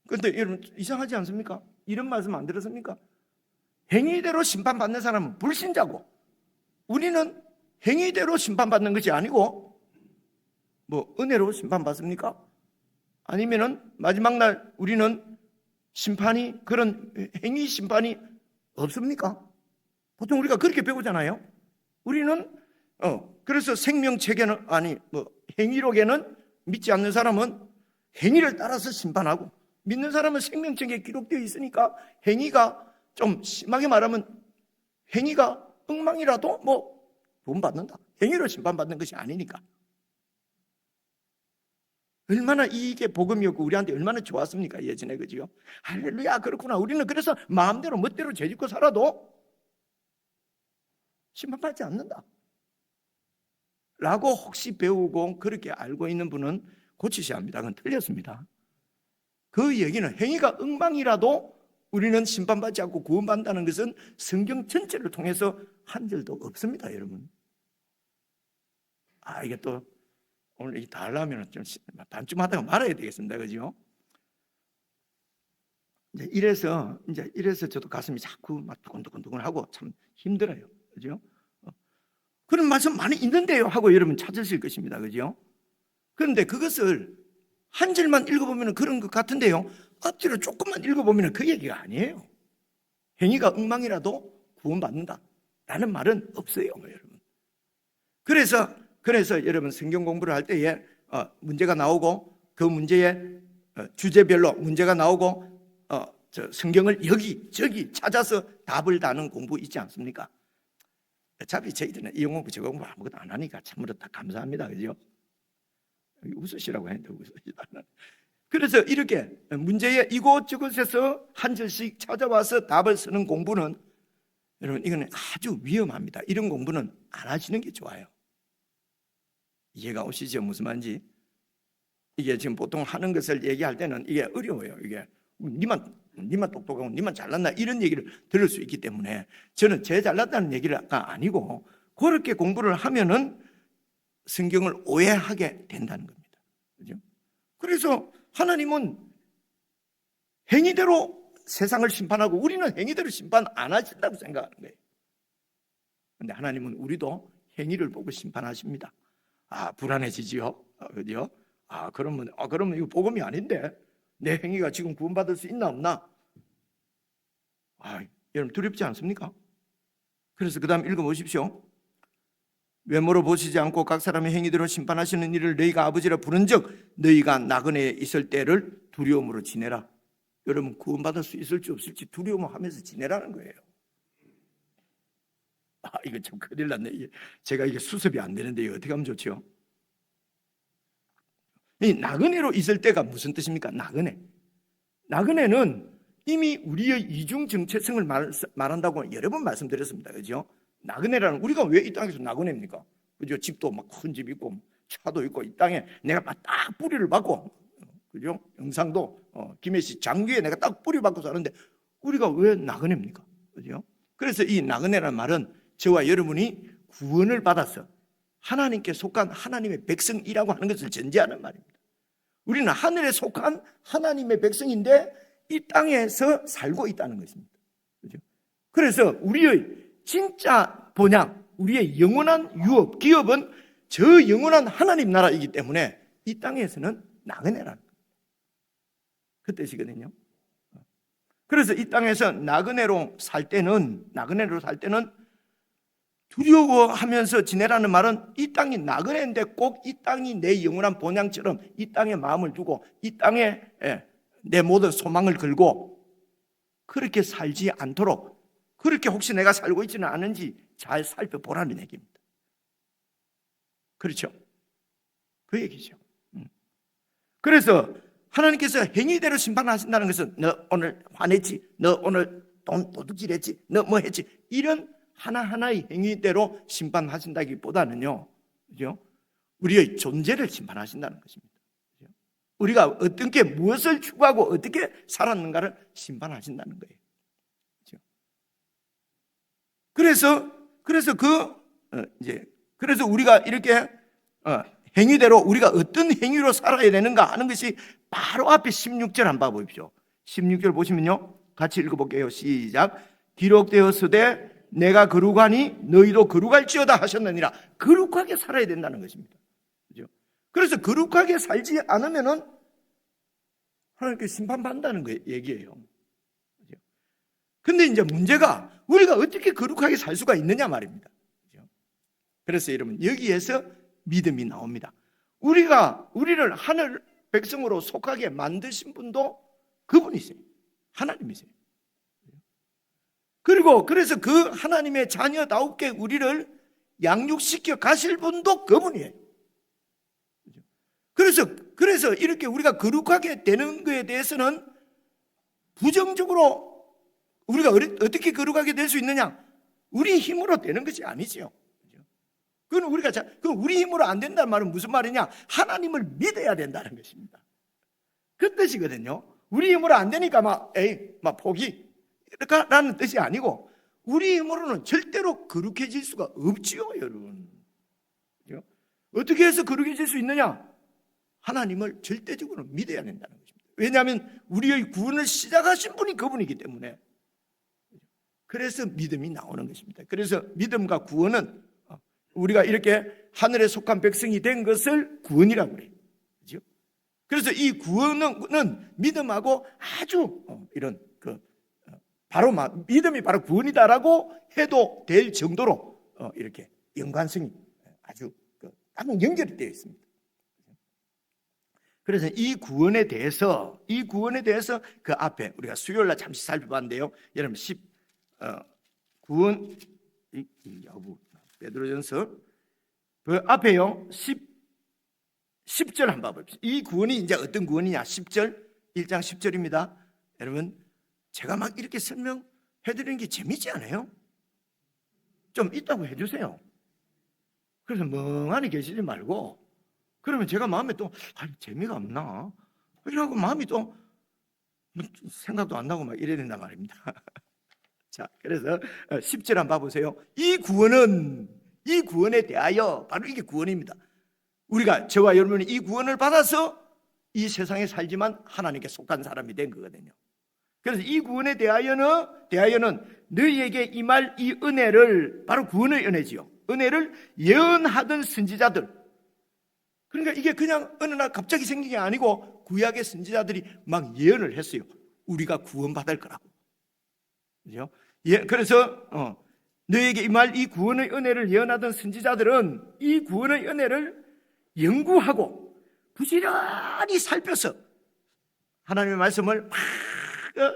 그런데 여러분 이상하지 않습니까? 이런 말씀 안 들었습니까? 행위대로 심판받는 사람은 불신자고, 우리는 행위대로 심판받는 것이 아니고 은혜로 심판받습니까? 아니면은 마지막 날 우리는 심판이, 그런 행위 심판이 없습니까? 보통 우리가 그렇게 배우잖아요. 우리는 그래서 생명책에는 행위록에는 믿지 않는 사람은 행위를 따라서 심판하고, 믿는 사람은 생명책에 기록되어 있으니까 행위가 좀 심하게 말하면 행위가 엉망이라도 돈 받는다. 행위로 심판받는 것이 아니니까. 얼마나 이게 복음이었고 우리한테 얼마나 좋았습니까? 예전에. 그죠? 할렐루야, 그렇구나. 우리는 그래서 마음대로 멋대로 죄짓고 살아도 심판받지 않는다 라고 혹시 배우고 그렇게 알고 있는 분은 고치셔야 합니다. 그건 틀렸습니다. 그 얘기는 행위가 엉망이라도 우리는 심판받지 않고 구원받는다는 것은 성경 전체를 통해서 한 절도 없습니다, 여러분. 이게 또 오늘 다 하려면 좀 반쯤 하다가 말아야 되겠습니다. 그죠? 이래서 저도 가슴이 자꾸 막 두근두근하고 참 힘들어요. 그죠? 그런 말씀 많이 있는데요 하고 여러분 찾으실 것입니다. 그죠? 그런데 그것을 한 절만 읽어보면 그런 것 같은데요, 앞뒤로 조금만 읽어보면 그 얘기가 아니에요. 행위가 엉망이라도 구원받는다 라는 말은 없어요, 여러분. 그래서 여러분 성경 공부를 할 때에 문제가 나오고 그 문제의 주제별로 문제가 나오고 성경을 여기 저기 찾아서 답을 다는 공부 있지 않습니까? 어차피 저희들은 이 공부 저 공부 아무것도 안 하니까 참으로 다 감사합니다. 그죠? 웃으시라고 했는데 웃으시지 않아요. 그래서 이렇게 문제의 이곳저곳에서 한 절씩 찾아와서 답을 쓰는 공부는, 여러분 이거는 아주 위험합니다. 이런 공부는 안 하시는 게 좋아요. 이해가 오시죠? 무슨 말인지. 이게 지금 보통 하는 것을 얘기할 때는 이게 어려워요. 이게 니만 똑똑하고 니만 잘났나 이런 얘기를 들을 수 있기 때문에 저는 제 잘났다는 얘기가 아니고 그렇게 공부를 하면은 성경을 오해하게 된다는 겁니다. 그죠? 그래서 하나님은 행위대로 세상을 심판하고 우리는 행위대로 심판 안 하신다고 생각하는 거예요. 그런데 하나님은 우리도 행위를 보고 심판하십니다. 불안해지지요? 그죠? 그러면 이거 복음이 아닌데 내 행위가 지금 구원받을 수 있나 없나? 여러분 두렵지 않습니까? 그래서 그 다음 읽어보십시오. 외모로 보시지 않고 각 사람의 행위대로 심판하시는 이를 너희가 아버지라 부른즉 너희가 나그네에 있을 때를 두려움으로 지내라. 여러분 구원받을 수 있을지 없을지 두려움하면서 지내라는 거예요. 이거 참 큰일 났네. 제가 이게 수습이 안 되는데 이거 어떻게 하면 좋죠? 이 나그네로 있을 때가 무슨 뜻입니까? 나그네는 이미 우리의 이중 정체성을 말한다고 여러 번 말씀드렸습니다. 그죠? 나그네라는, 우리가 왜 이 땅에서 나그네입니까? 그죠? 집도 막 큰 집 있고 차도 있고 이 땅에 내가 딱 뿌리를 받고, 그죠? 영상도 김해시 장기에 내가 딱 뿌리 받고 사는데 우리가 왜 나그네입니까? 그죠? 그래서 이 나그네라는 말은 저와 여러분이 구원을 받아서 하나님께 속한 하나님의 백성이라고 하는 것을 전제하는 말입니다. 우리는 하늘에 속한 하나님의 백성인데 이 땅에서 살고 있다는 것입니다. 그렇죠? 그래서 우리의 진짜 본향, 우리의 영원한 유업, 기업은 저 영원한 하나님 나라이기 때문에 이 땅에서는 나그네라는 거예요. 그 뜻이거든요. 그래서 이 땅에서 나그네로 살 때는 두려워하면서 지내라는 말은 이 땅이 나그네인데 꼭 이 땅이 내 영원한 본향처럼 이 땅에 마음을 두고 이 땅에 내 모든 소망을 걸고 그렇게 살지 않도록, 그렇게 혹시 내가 살고 있지는 않은지 잘 살펴보라는 얘기입니다. 그렇죠? 그 얘기죠. 그래서 하나님께서 행위대로 심판하신다는 것은 너 오늘 화냈지, 너 오늘 돈 도둑질했지, 너 뭐 했지, 이런 하나하나의 행위대로 심판하신다기보다는요, 그죠? 우리의 존재를 심판하신다는 것입니다. 그죠? 우리가 어떻게 무엇을 추구하고 어떻게 살았는가를 심판하신다는 거예요. 그죠? 그래서 우리가 이렇게 행위대로 우리가 어떤 행위로 살아야 되는가 하는 것이 바로 앞에 16절 한번 봐보십시오. 16절 보시면요, 같이 읽어볼게요. 시작. 기록되었으되 내가 거룩하니 너희도 거룩할지어다 하셨느니라. 거룩하게 살아야 된다는 것입니다. 그죠? 그래서 거룩하게 살지 않으면은 하나님께 심판받는다는 거 얘기예요. 그죠? 근데 이제 문제가 우리가 어떻게 거룩하게 살 수가 있느냐 말입니다. 그죠? 그래서 여러분 여기에서 믿음이 나옵니다. 우리를 하늘 백성으로 속하게 만드신 분도 그분이세요. 하나님이세요. 그리고 그래서 그 하나님의 자녀다우게 우리를 양육시켜 가실 분도 그분이에요. 그래서 이렇게 우리가 거룩하게 되는 것에 대해서는 부정적으로 우리가 어떻게 거룩하게 될 수 있느냐? 우리 힘으로 되는 것이 아니죠. 그건 우리 힘으로 안 된다는 말은 무슨 말이냐? 하나님을 믿어야 된다는 것입니다. 그 뜻이거든요. 우리 힘으로 안 되니까 막 포기 라는 뜻이 아니고 우리 힘으로는 절대로 거룩해질 수가 없지요, 여러분. 어떻게 해서 거룩해질 수 있느냐? 하나님을 절대적으로 믿어야 된다는 것입니다. 왜냐하면 우리의 구원을 시작하신 분이 그분이기 때문에. 그래서 믿음이 나오는 것입니다. 그래서 믿음과 구원은 우리가 이렇게 하늘에 속한 백성이 된 것을 구원이라고 그래요. 그렇죠? 그래서 이 구원은 믿음하고 아주 이런 바로 믿음이 바로 구원이다라고 해도 될 정도로 이렇게 연관성이 아주 딱 연결이 되어 있습니다. 그래서 이 구원에 대해서 그 앞에 우리가 수요일날 잠시 살펴봤는데요. 여러분 구원 베드로전서 그 앞에요 10절 한번 봐봅시다. 이 구원이 이제 어떤 구원이냐? 10절 1장 10절입니다. 여러분 제가 막 이렇게 설명해 드리는 게 재밌지 않아요? 좀 있다고 해주세요. 그래서 멍하니 계시지 말고 그러면 제가 마음에 또 재미가 없나? 이러고 마음이 또 생각도 안 나고 막 이래야 된단 말입니다. 자, 그래서 10절 한번 봐보세요. 이 구원에 대하여 바로 이게 구원입니다. 우리가 저와 여러분이 이 구원을 받아서 이 세상에 살지만 하나님께 속한 사람이 된 거거든요. 그래서 이 구원에 대하여는 너희에게 임할 이 은혜를, 바로 구원의 은혜지요, 은혜를 예언하던 선지자들, 그러니까 이게 그냥 어느 날 갑자기 생긴 게 아니고 구약의 선지자들이 막 예언을 했어요. 우리가 구원받을 거라고. 그죠? 그래서 너희에게 임할 이 구원의 은혜를 예언하던 선지자들은 이 구원의 은혜를 연구하고 부지런히 살펴서 하나님의 말씀을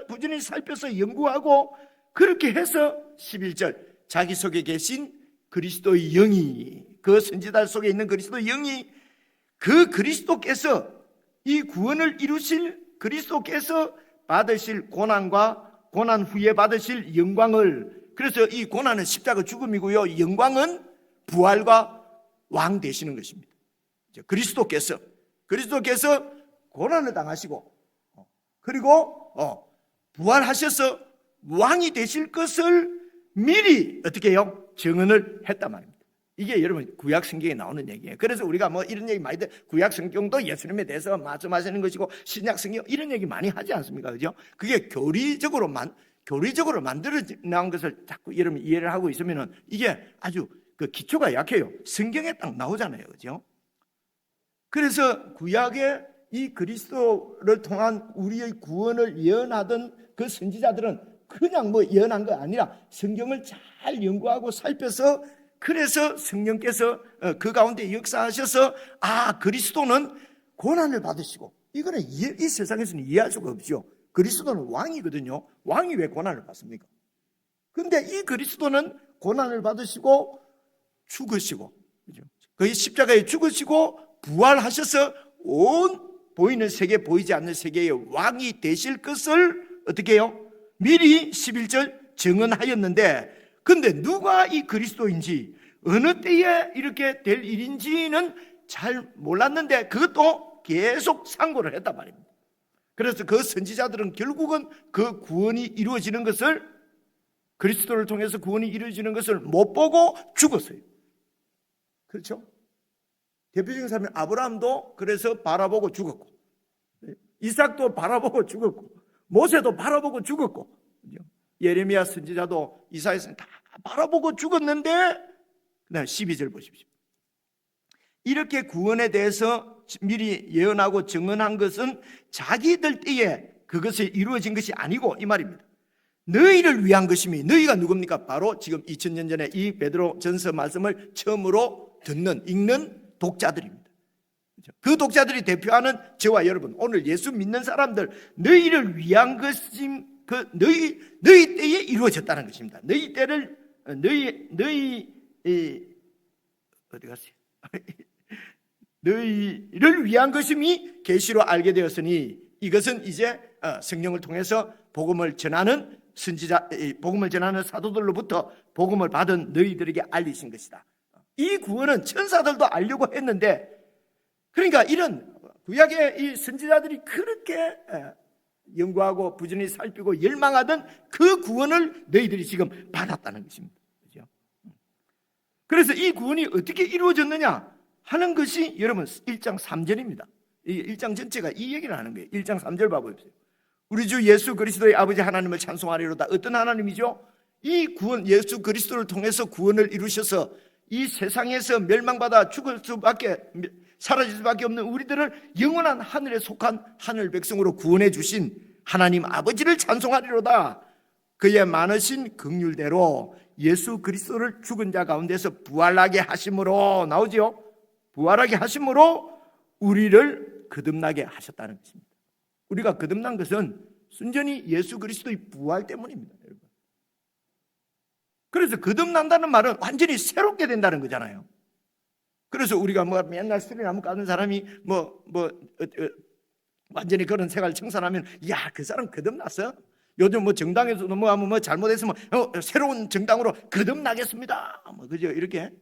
부지런히 살펴서 연구하고 그렇게 해서 11절 자기 속에 계신 그리스도의 영이, 그 선지자들 속에 있는 그리스도의 영이, 그 그리스도께서 이 구원을 이루실 그리스도께서 받으실 고난과 고난 후에 받으실 영광을, 그래서 이 고난은 십자가 죽음이고요, 영광은 부활과 왕 되시는 것입니다. 그리스도께서 고난을 당하시고 그리고 부활하셔서 왕이 되실 것을 미리 어떻게 해요? 증언을 했단 말입니다. 이게 여러분 구약 성경에 나오는 얘기예요. 그래서 우리가 뭐 이런 얘기 많이 구약 성경도 예수님에 대해서 말씀하시는 것이고 신약 성경 이런 얘기 많이 하지 않습니까? 그죠? 그게 교리적으로 만들어 나온 것을 자꾸 여러분 이해를 하고 있으면은 이게 아주 그 기초가 약해요. 성경에 딱 나오잖아요. 그죠? 그래서 구약에 이 그리스도를 통한 우리의 구원을 예언하던 그 선지자들은 그냥 뭐 예언한 거 아니라 성경을 잘 연구하고 살펴서 그래서 성령께서 그 가운데 역사하셔서 그리스도는 고난을 받으시고 이거는 이 세상에서는 이해할 수가 없죠. 그리스도는 왕이거든요. 왕이 왜 고난을 받습니까? 근데 이 그리스도는 고난을 받으시고 죽으시고 그 십자가에 죽으시고 부활하셔서 온 보이는 세계 보이지 않는 세계의 왕이 되실 것을 어떻게 해요? 미리 11절 증언하였는데 근데 누가 이 그리스도인지 어느 때에 이렇게 될 일인지는 잘 몰랐는데 그것도 계속 상고를 했단 말입니다. 그래서 그 선지자들은 결국은 그 구원이 이루어지는 것을 그리스도를 통해서 구원이 이루어지는 것을 못 보고 죽었어요. 그렇죠? 대표적인 사람이 아브라함도 그래서 바라보고 죽었고 이삭도 바라보고 죽었고 모세도 바라보고 죽었고 예레미야 선지자도 이사야서는 다 바라보고 죽었는데 그다음 12절 보십시오. 이렇게 구원에 대해서 미리 예언하고 증언한 것은 자기들 때에 그것이 이루어진 것이 아니고 이 말입니다. 너희를 위한 것이니 너희가 누굽니까? 바로 지금 2000년 전에 이 베드로 전서 말씀을 처음으로 읽는 독자들입니다. 그 독자들이 대표하는 저와 여러분, 오늘 예수 믿는 사람들, 너희를 위한 것임, 너희 때에 이루어졌다는 것입니다. 너희 때를 어디 갔어요? 너희를 위한 것임이 계시로 알게 되었으니 이것은 이제 성령을 통해서 복음을 전하는 복음을 전하는 사도들로부터 복음을 받은 너희들에게 알리신 것이다. 이 구원은 천사들도 알려고 했는데, 그러니까 이런 구약의 이 선지자들이 그렇게 연구하고 부지런히 살피고 열망하던 그 구원을 너희들이 지금 받았다는 것입니다. 그렇죠? 그래서 이 구원이 어떻게 이루어졌느냐 하는 것이 여러분 1장 3절입니다. 이 1장 전체가 이 얘기를 하는 거예요. 1장 3절 봐보십시오. 우리 주 예수 그리스도의 아버지 하나님을 찬송하리로다. 어떤 하나님이죠? 이 구원, 예수 그리스도를 통해서 구원을 이루셔서 이 세상에서 멸망받아 사라질 수밖에 없는 우리들을 영원한 하늘에 속한 하늘 백성으로 구원해 주신 하나님 아버지를 찬송하리로다. 그의 많으신 긍휼대로 예수 그리스도를 죽은 자 가운데서 부활하게 하심으로, 나오지요? 부활하게 하심으로 우리를 거듭나게 하셨다는 것입니다. 우리가 거듭난 것은 순전히 예수 그리스도의 부활 때문입니다, 여러분. 그래서 거듭난다는 말은 완전히 새롭게 된다는 거잖아요. 그래서 우리가 뭐 맨날 술이나무 까는 사람이 완전히 그런 생활을 청산하면, 야, 그 사람 거듭났어? 요즘 뭐 정당에서도 뭐 하면 뭐 잘못했으면 새로운 정당으로 거듭나겠습니다. 그죠? 이렇게.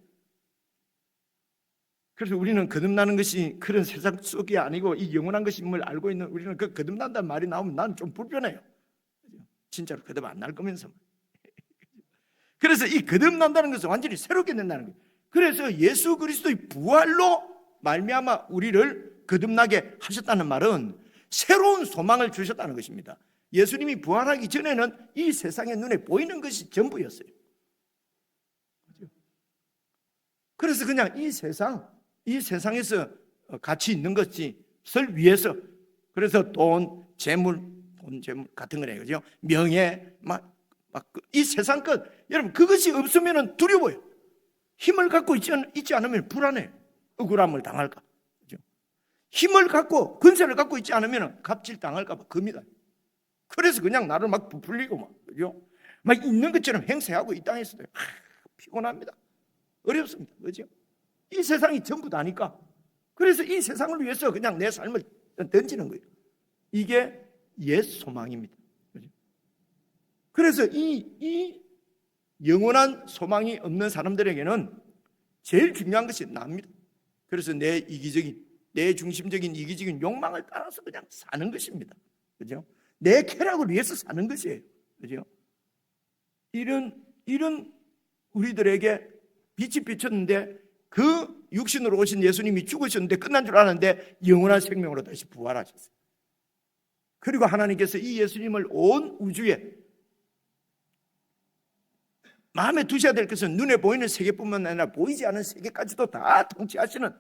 그래서 우리는 거듭나는 것이 그런 세상 속이 아니고 이 영원한 것임을 알고 있는 우리는 그 거듭난다는 말이 나오면 나는 좀 불편해요. 진짜로 거듭 안 날 거면서. 그래서 이 거듭난다는 것은 완전히 새롭게 된다는 거예요. 그래서 예수 그리스도의 부활로 말미암아 우리를 거듭나게 하셨다는 말은 새로운 소망을 주셨다는 것입니다. 예수님이 부활하기 전에는 이 세상의 눈에 보이는 것이 전부였어요. 그래서 그냥 이 세상에서 가치 있는 것을 위해서, 그래서 돈, 재물 같은 거네요. 그죠? 명예, 이 세상 것, 여러분, 그것이 없으면 두려워요. 힘을 갖고 있지 않으면 불안해. 억울함을 당할까. 그죠? 힘을 갖고, 권세를 갖고 있지 않으면 갑질 당할까봐 겁니다. 그래서 그냥 나를 막 부풀리고 그죠? 막 있는 것처럼 행세하고 이 땅에서도 피곤합니다. 어렵습니다. 그죠? 이 세상이 전부 다니까. 그래서 이 세상을 위해서 그냥 내 삶을 던지는 거예요. 이게 옛 소망입니다. 그죠? 그래서 이 영원한 소망이 없는 사람들에게는 제일 중요한 것이 납니다. 그래서 내 중심적인 이기적인 욕망을 따라서 그냥 사는 것입니다. 그죠? 내 쾌락을 위해서 사는 것이에요. 그죠? 이런 우리들에게 빛이 비쳤는데 그 육신으로 오신 예수님이 죽으셨는데 끝난 줄 알았는데 영원한 생명으로 다시 부활하셨어요. 그리고 하나님께서 이 예수님을 온 우주에 마음에 두셔야 될 것은 눈에 보이는 세계뿐만 아니라 보이지 않은 세계까지도 다 통치하시는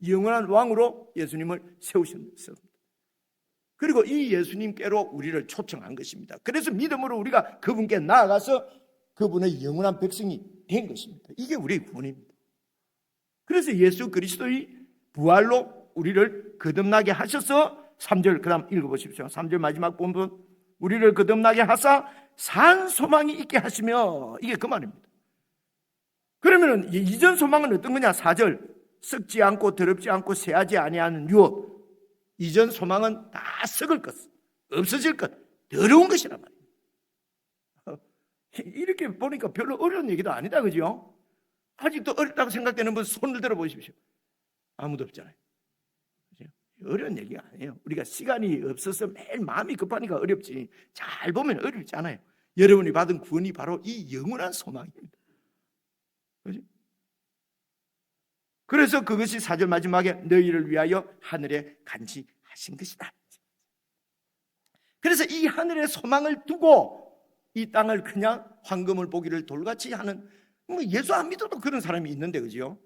영원한 왕으로 예수님을 세우셨습니다. 그리고 이 예수님께로 우리를 초청한 것입니다. 그래서 믿음으로 우리가 그분께 나아가서 그분의 영원한 백성이 된 것입니다. 이게 우리의 구원입니다. 그래서 예수 그리스도의 부활로 우리를 거듭나게 하셔서 3절 그 다음 읽어보십시오. 3절 마지막 본문 우리를 거듭나게 하사 산 소망이 있게 하시며 이게 그 말입니다. 그러면 이전 소망은 어떤 거냐? 4절 썩지 않고 더럽지 않고 쇠하지 아니하는 유업. 이전 소망은 다 썩을 것, 없어질 것, 더러운 것이란 말이에요. 이렇게 보니까 별로 어려운 얘기도 아니다, 그죠? 아직도 어렵다고 생각되는 분 손을 들어 보십시오. 아무도 없잖아요. 그죠? 어려운 얘기가 아니에요. 우리가 시간이 없어서 매일 마음이 급하니까 어렵지. 잘 보면 어렵지 않아요. 여러분이 받은 구원이 바로 이 영원한 소망입니다. 그죠? 그래서 그것이 4절 마지막에 너희를 위하여 하늘에 간직하신 것이다. 그래서 이 하늘의 소망을 두고 이 땅을 그냥 황금을 보기를 돌같이 하는 예수 안 믿어도 그런 사람이 있는데 그죠?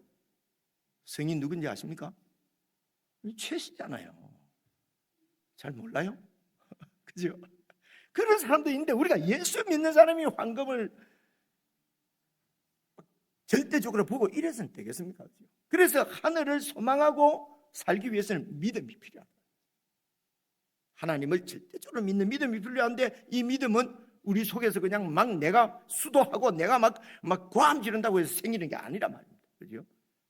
성인 누군지 아십니까? 최씨잖아요. 잘 몰라요? 그죠? 그런 사람도 있는데 우리가 예수 믿는 사람이 황금을 절대적으로 보고 이래서는 되겠습니까? 그래서 하늘을 소망하고 살기 위해서는 믿음이 필요합니다. 하나님을 절대적으로 믿는 믿음이 필요한데 이 믿음은 우리 속에서 그냥 막 내가 수도하고 내가 막 고함 지른다고 해서 생기는 게 아니란 말입니다. 그죠?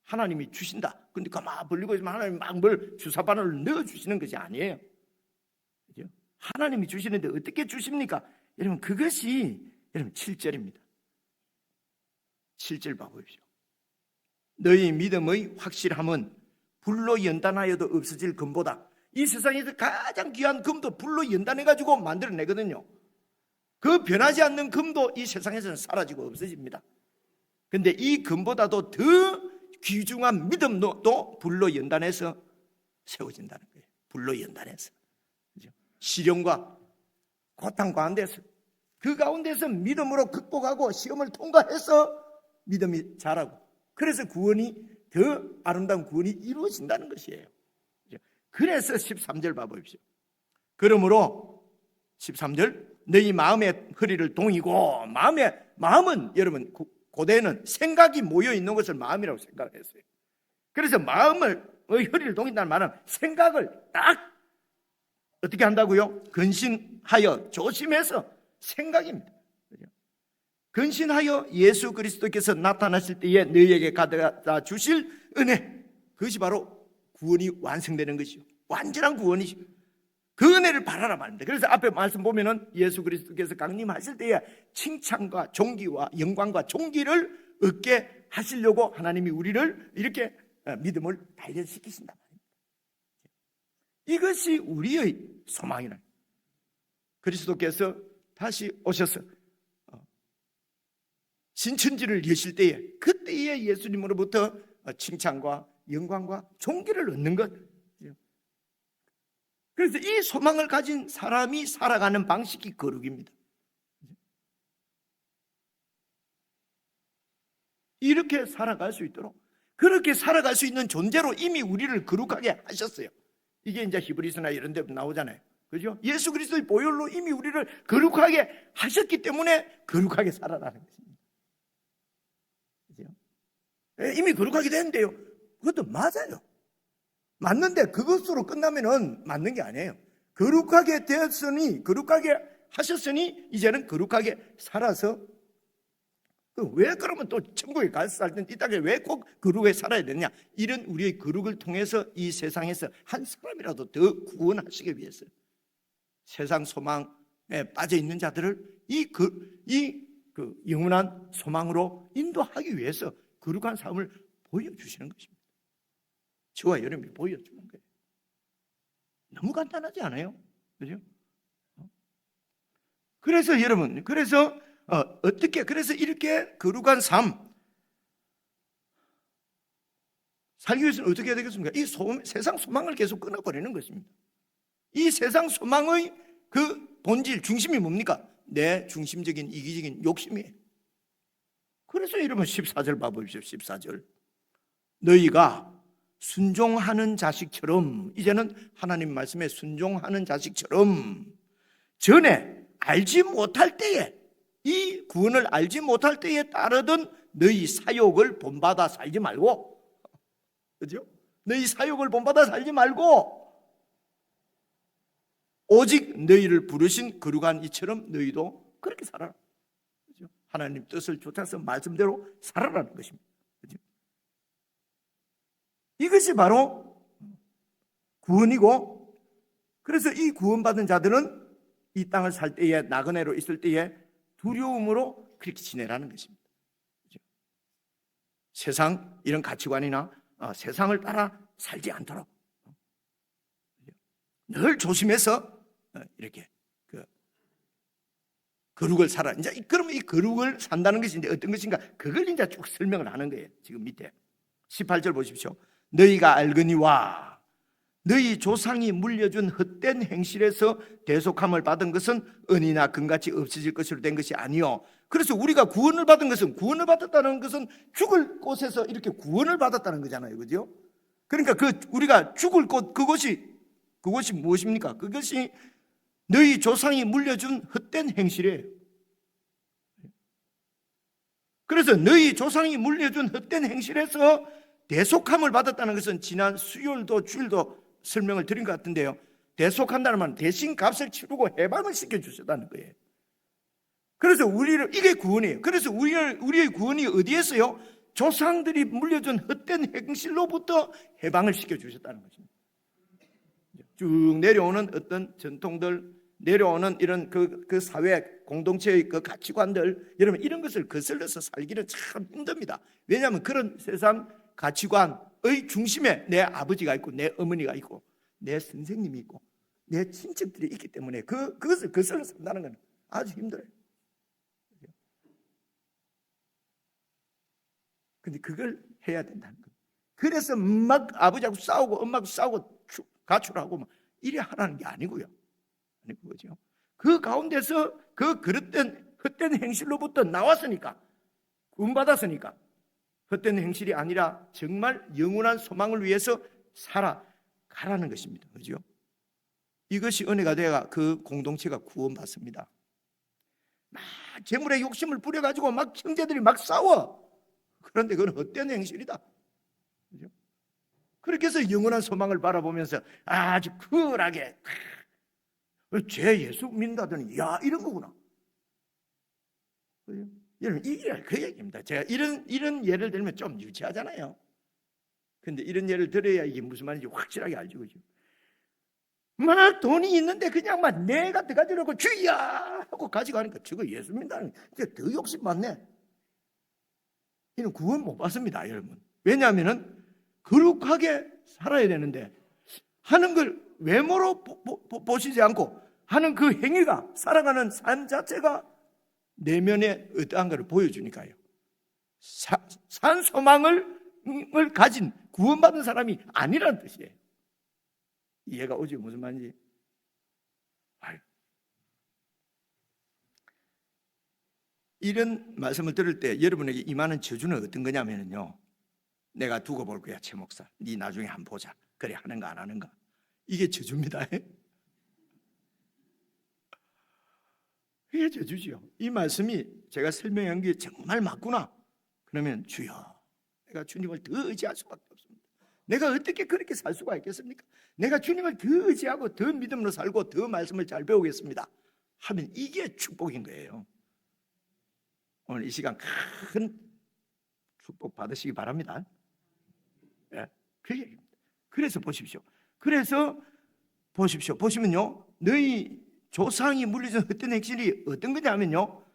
하나님이 주신다. 근데 가만 벌리고 있으면 하나님이 막 뭘 주사바늘을 넣어주시는 것이 아니에요. 그죠? 하나님이 주시는데 어떻게 주십니까? 여러분 그것이 여러분 7절입니다. 7절 봐보십시오. 너희 믿음의 확실함은 불로 연단하여도 없어질 금보다 이 세상에서 가장 귀한 금도 불로 연단해가지고 만들어내거든요. 그 변하지 않는 금도 이 세상에서는 사라지고 없어집니다. 그런데 이 금보다도 더 귀중한 믿음도 불로 연단해서 세워진다는 거예요. 불로 연단해서. 시련과 고통 가운데서 그 가운데서 믿음으로 극복하고 시험을 통과해서 믿음이 자라고 그래서 구원이 더 아름다운 구원이 이루어진다는 것이에요. 그래서 13절 봐보십시오. 그러므로 13절 너희 마음의 허리를 동이고 마음은 여러분 고대에는 생각이 모여 있는 것을 마음이라고 생각했어요. 그래서 마음의 허리를 동인다는 말은 생각을 딱 어떻게 한다고요? 근신하여 조심해서 생각입니다. 근신하여 예수 그리스도께서 나타나실 때에 너희에게 가져다 주실 은혜 그것이 바로 구원이 완성되는 것이요 완전한 구원이죠. 그 은혜를 바라라 말입니다. 그래서 앞에 말씀 보면은 예수 그리스도께서 강림하실 때에 칭찬과 존귀와 영광과 존귀를 얻게 하시려고 하나님이 우리를 이렇게 믿음을 단련시키신단 말입니다. 이것이 우리의 소망이라. 그리스도께서 다시 오셔서 신천지를 여실 때에 그때에 예수님으로부터 칭찬과 영광과 존귀를 얻는 것. 그래서 이 소망을 가진 사람이 살아가는 방식이 거룩입니다. 이렇게 살아갈 수 있도록 그렇게 살아갈 수 있는 존재로 이미 우리를 거룩하게 하셨어요. 이게 이제 히브리서나 이런 데 나오잖아요. 그죠? 예수 그리스도의 보혈로 이미 우리를 거룩하게 하셨기 때문에 거룩하게 살아가는 것입니다. 그죠? 이미 거룩하게 됐는데요. 그것도 맞아요. 맞는데 그것으로 끝나면은 맞는 게 아니에요. 거룩하게 되었으니, 거룩하게 하셨으니, 이제는 거룩하게 살아서, 왜 그러면 또 천국에 가서 살 땐 이 땅에 왜 꼭 거룩하게 살아야 되느냐? 이런 우리의 거룩을 통해서 이 세상에서 한 사람이라도 더 구원하시기 위해서 세상 소망에 빠져 있는 자들을 이 영원한 소망으로 인도하기 위해서 거룩한 삶을 보여주시는 것입니다. 저와 여러분이 보여주는 거예요. 너무 간단하지 않아요? 그죠? 그래서 여러분, 그래서 어떻게, 그래서 이렇게 거룩한 삶, 살기 위해서는 어떻게 해야 되겠습니까? 세상 소망을 계속 끊어버리는 것입니다. 이 세상 소망의 그 본질, 중심이 뭡니까? 내 중심적인 이기적인 욕심이에요. 그래서 여러분 14절 봐보십시오. 14절. 너희가 순종하는 자식처럼, 이제는 하나님 말씀에 순종하는 자식처럼 전에 알지 못할 때에, 이 구원을 알지 못할 때에 따르던 너희 사욕을 본받아 살지 말고, 그죠? 너희 사욕을 본받아 살지 말고 오직 너희를 부르신 거룩한 이처럼 너희도 그렇게 살아라. 그죠? 하나님 뜻을 쫓아서 말씀대로 살아라는 것입니다. 그죠? 이것이 바로 구원이고, 그래서 이 구원받은 자들은 이 땅을 살 때에, 나그네로 있을 때에 두려움으로 그렇게 지내라는 것입니다. 그죠? 세상 이런 가치관이나 세상을 따라 살지 않도록 늘 조심해서 이렇게 거룩을 살아. 이제 그러면 이 거룩을 산다는 것이 이제 어떤 것인가? 그걸 이제 쭉 설명을 하는 거예요. 지금 밑에 18절 보십시오. 너희가 알거니와 너희 조상이 물려준 헛된 행실에서 대속함을 받은 것은 은이나 금같이 없어질 것으로 된 것이 아니요. 그래서 우리가 구원을 받은 것은, 구원을 받았다는 것은 죽을 곳에서 이렇게 구원을 받았다는 거잖아요. 그죠? 그러니까 우리가 죽을 곳, 그것이 무엇입니까? 그것이 너희 조상이 물려준 헛된 행실이에요. 그래서 너희 조상이 물려준 헛된 행실에서 대속함을 받았다는 것은 지난 수요일도 주일도 설명을 드린 것 같은데요. 대속한다는 말은 대신 값을 치르고 해방을 시켜주셨다는 거예요. 그래서 이게 구원이에요. 그래서 우리의 구원이 어디에서요? 조상들이 물려준 헛된 행실로부터 해방을 시켜주셨다는 것입니다. 쭉 내려오는 어떤 전통들, 내려오는 이런 그 사회 공동체의 그 가치관들, 여러분 이런 것을 거슬러서 살기는 참 힘듭니다. 왜냐하면 그런 세상 가치관의 중심에 내 아버지가 있고, 내 어머니가 있고, 내 선생님이 있고, 내 친척들이 있기 때문에 그것을 거슬러 산다는 건 아주 힘들어요. 근데 그걸 해야 된다는 거예요. 그래서 막 아버지하고 싸우고 엄마하고 싸우고 가출하고 막 이래 하라는 게 아니고요. 아니고 그죠? 그 가운데서 그 헛된 행실로부터 나왔으니까, 구원받았으니까 헛된 행실이 아니라 정말 영원한 소망을 위해서 살아가라는 것입니다. 그죠? 이것이 은혜가 되어 그 공동체가 구원받습니다. 막 재물의 욕심을 부려가지고 막 형제들이 막 싸워. 그런데 그건 헛된 행실이다. 그죠? 그렇게 해서 영원한 소망을 바라보면서 아주 쿨하게 죄 예수 믿는다더니 야 이런 거구나. 그죠? 여러분 이게 그 얘기입니다. 제가 이런 예를 들면 좀 유치하잖아요. 근데 이런 예를 들어야 이게 무슨 말인지 확실하게 알죠. 그죠? 막 돈이 있는데 그냥 막 내가 들어가지고 주야 하고 가져가니까 저거 예수 믿는다는 게 더 욕심 많네. 이는 구원 못 받습니다, 여러분. 왜냐하면은 거룩하게 살아야 되는데 하는 걸 외모로 보시지 않고 하는 그 행위가, 살아가는 삶 자체가 내면에 어떠한 것을 보여주니까요. 산 소망을 가진 구원받은 사람이 아니라는 뜻이에요. 이해가 오죠? 무슨 말인지. 이런 말씀을 들을 때 여러분에게 임하는 저주는 어떤 거냐면요, 내가 두고 볼 거야 최 목사, 네 나중에 한번 보자, 그래 하는가 안 하는가, 이게 저주입니다. 이게 저주지요. 이 말씀이 제가 설명한 게 정말 맞구나. 그러면 주여, 내가 주님을 더 의지할 수밖에 없습니다. 내가 어떻게 그렇게 살 수가 있겠습니까? 내가 주님을 더 의지하고 더 믿음으로 살고 더 말씀을 잘 배우겠습니다 하면 이게 축복인 거예요. 오늘 이 시간 큰 축복 받으시기 바랍니다. 네, 그 얘기입니다. 그래서 보십시오. 보시면요, 너희 조상이 물려준 헛된 행실이 어떤 거냐면요,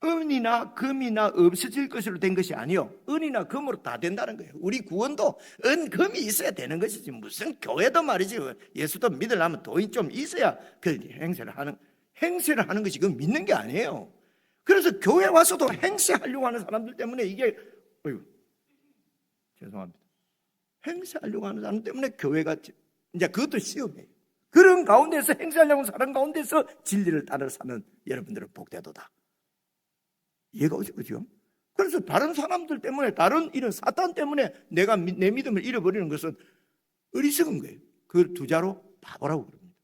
은이나 금이나 없어질 것으로 된 것이 아니요, 은이나 금으로 다 된다는 거예요. 우리 구원도 은, 금이 있어야 되는 것이지, 무슨 교회도 말이지, 예수도 믿으려면 돈이 좀 있어야 그 행세를 하는 것이 그건 믿는 게 아니에요. 그래서 교회 와서도 행세하려고 하는 사람들 때문에 이게 죄송합니다. 행사하려고 하는 사람 때문에 교회가 이제 그것도 시험이에요. 그런 가운데서 행사하려고 하는 사람 가운데서 진리를 따라 사는 여러분들은 복되도다. 이해가 오죠, 그죠? 그래서 다른 사람들 때문에, 다른 이런 사탄 때문에 내가 내 믿음을 잃어버리는 것은 어리석은 거예요. 그걸 두자로 바보라고 그럽니다.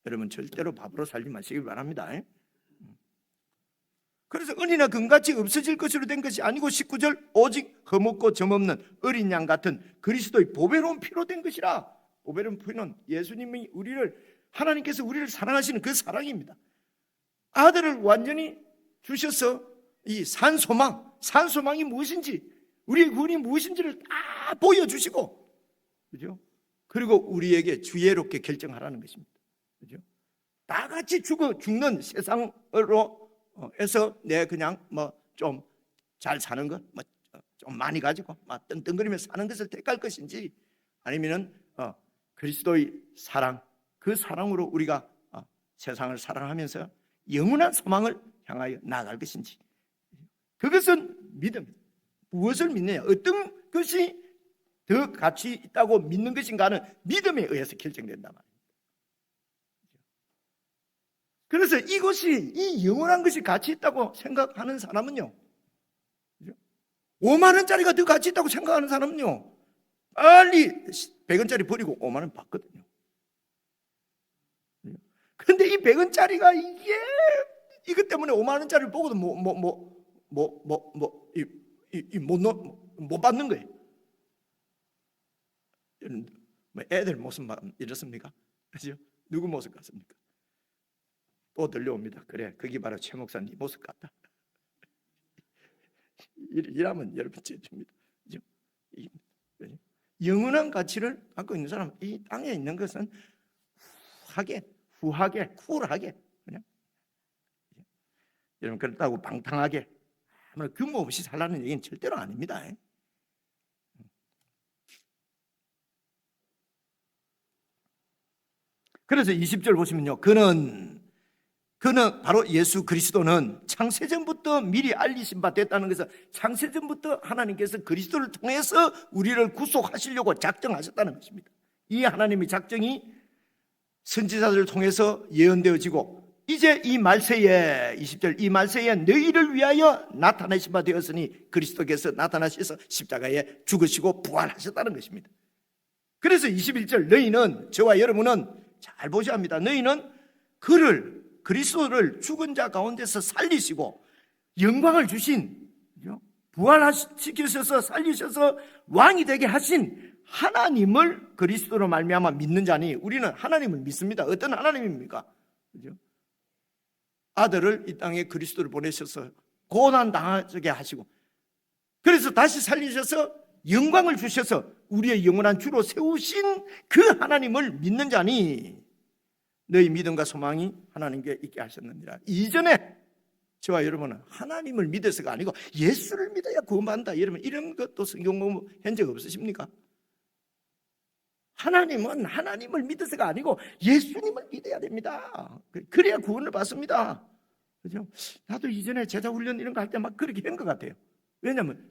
여러분 절대로 바보로 살지 마시길 바랍니다. 그래서 은이나 금같이 없어질 것으로 된 것이 아니고 19절 오직 흠없고 점없는 어린 양 같은 그리스도의 보배로운 피로 된 것이라. 보배로운 피는 예수님이 하나님께서 우리를 사랑하시는 그 사랑입니다. 아들을 완전히 주셔서 이 산소망이 무엇인지, 우리의 구원이 무엇인지를 다 보여주시고, 그죠? 그리고 우리에게 주예롭게 결정하라는 것입니다. 그죠? 다 같이 죽는 세상으로 해서 내 그냥 좀 잘 사는 것, 좀 많이 가지고 떵떵거리며 사는 것을 택할 것인지, 아니면은 그리스도의 사랑, 그 사랑으로 우리가 세상을 사랑하면서 영원한 소망을 향하여 나아갈 것인지, 그것은 믿음. 무엇을 믿느냐, 어떤 것이 더 가치 있다고 믿는 것인가는 믿음에 의해서 결정된단 말이에요. 그래서 이것이, 이 영원한 것이 가치 있다고 생각하는 사람은요, 5만 원짜리가 더 가치 있다고 생각하는 사람은요, 빨리 100원짜리 버리고 5만 원 받거든요. 그런데 이 100원짜리가 이것 때문에 5만 원짜리를 보고도 못 받는 거예요. 애들 모습 이렇습니까? 그죠? 누구 모습 같습니까? 또 들려옵니다. 그래, 그게 바로 최 목사님 모습 같다. 이라면 여러분 줍니다. 그죠? 영원한 가치를 갖고 있는 사람, 이 땅에 있는 것은 후하게, 쿨하게, 그냥 여러분 그렇다고 방탕하게 규모 없이 살라는 얘기는 절대로 아닙니다. 그래서 20절 보시면요, 그는 바로 예수 그리스도는 창세전부터 미리 알리신 바 됐다는 것은, 창세전부터 하나님께서 그리스도를 통해서 우리를 구속하시려고 작정하셨다는 것입니다. 이 하나님의 작정이 선지자들을 통해서 예언되어지고, 이제 이 말세에, 20절, 이 말세에 너희를 위하여 나타내신 바 되었으니 그리스도께서 나타나셔서 십자가에 죽으시고 부활하셨다는 것입니다. 그래서 21절, 너희는, 저와 여러분은 잘 보셔야 합니다. 너희는 그리스도를 죽은 자 가운데서 살리시고 영광을 주신, 부활시키셔서 살리셔서 왕이 되게 하신 하나님을 그리스도로 말미암아 믿는 자니, 우리는 하나님을 믿습니다. 어떤 하나님입니까? 그죠? 아들을 이 땅에 그리스도를 보내셔서 고난 당하게 하시고, 그래서 다시 살리셔서 영광을 주셔서 우리의 영원한 주로 세우신 그 하나님을 믿는 자니 너희 믿음과 소망이 하나님께 있게 하셨느니라. 이전에 저와 여러분은 하나님을 믿어서가 아니고 예수를 믿어야 구원받는다, 여러분 이런 것도 성경 공부한 적 없으십니까? 하나님은 하나님을 믿어서가 아니고 예수님을 믿어야 됩니다. 그래야 구원을 받습니다. 그죠? 나도 이전에 제자훈련 이런 거 할 때 막 그렇게 한 것 같아요. 왜냐하면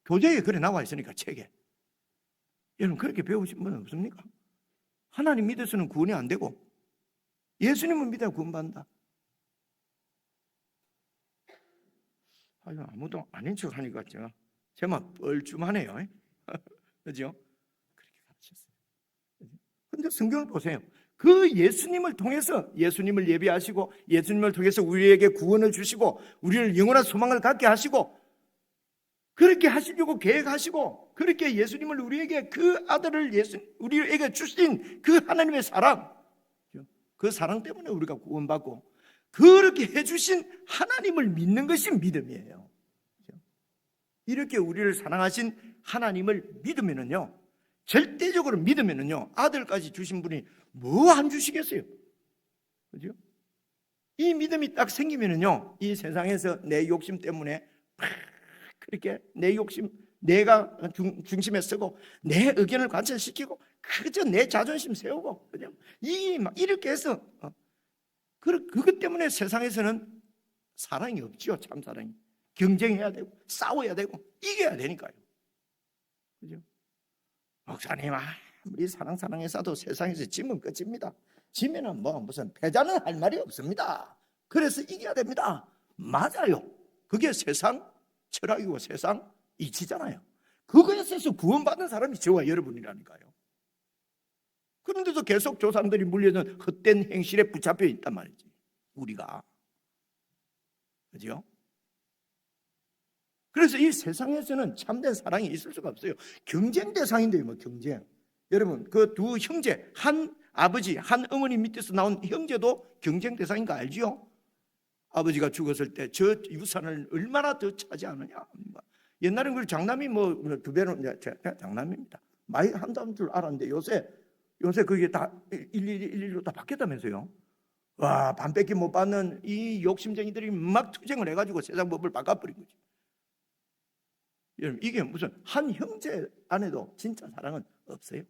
교재에 그래 나와 있으니까, 책에. 여러분 그렇게 배우신 분 없습니까? 하나님 믿어서는 구원이 안 되고 예수님을 믿어야 구원받는다. 아무도 아닌 척 하니까 제가 뻘쭘하네요. 그죠? 그렇게 가르쳤어요. 근데 성경을 보세요. 그 예수님을 통해서, 예수님을 예비하시고 예수님을 통해서 우리에게 구원을 주시고 우리를 영원한 소망을 갖게 하시고, 그렇게 하시려고 계획하시고, 그렇게 예수님을 우리에게, 그 아들을 우리에게 주신 그 하나님의 사랑, 그 사랑 때문에 우리가 구원받고, 그렇게 해주신 하나님을 믿는 것이 믿음이에요. 이렇게 우리를 사랑하신 하나님을 믿으면은요, 절대적으로 믿으면은요, 아들까지 주신 분이 뭐 안 주시겠어요? 그죠? 이 믿음이 딱 생기면은요, 이 세상에서 내 욕심 때문에 그렇게 내 욕심, 내가 중심에 서고 내 의견을 관철시키고 그저 내 자존심 세우고 그냥 이렇게 해서 그것 때문에 세상에서는 사랑이 없지요. 참 사랑이. 경쟁해야 되고 싸워야 되고 이겨야 되니까요. 그죠? 목사님, 우리 사랑해서도 세상에서 지면 끝입니다. 지면은 뭐 무슨 패자는 할 말이 없습니다. 그래서 이겨야 됩니다. 맞아요. 그게 세상 철학이고 세상 이치잖아요. 그거에 있어서 구원받은 사람이 저와 여러분이라니까요. 그런데도 계속 조상들이 물려준 헛된 행실에 붙잡혀 있단 말이지, 우리가. 그죠? 그래서 이 세상에서는 참된 사랑이 있을 수가 없어요. 경쟁 대상인데요, 뭐 경쟁. 여러분, 그 두 형제, 한 아버지, 한 어머니 밑에서 나온 형제도 경쟁 대상인 거 알지요? 아버지가 죽었을 때 저 유산을 얼마나 더 차지하느냐. 옛날엔 그 장남이 뭐 두 배로, 장남입니다. 많이 한다는 줄 알았는데 요새 그게 다 일일로 다 바뀌었다면서요. 와, 반밖에 못 받는 이 욕심쟁이들이 막 투쟁을 해가지고 세상 법을 바꿔버린 거지. 여러분, 이게 무슨 한 형제 안에도 진짜 사랑은 없어요.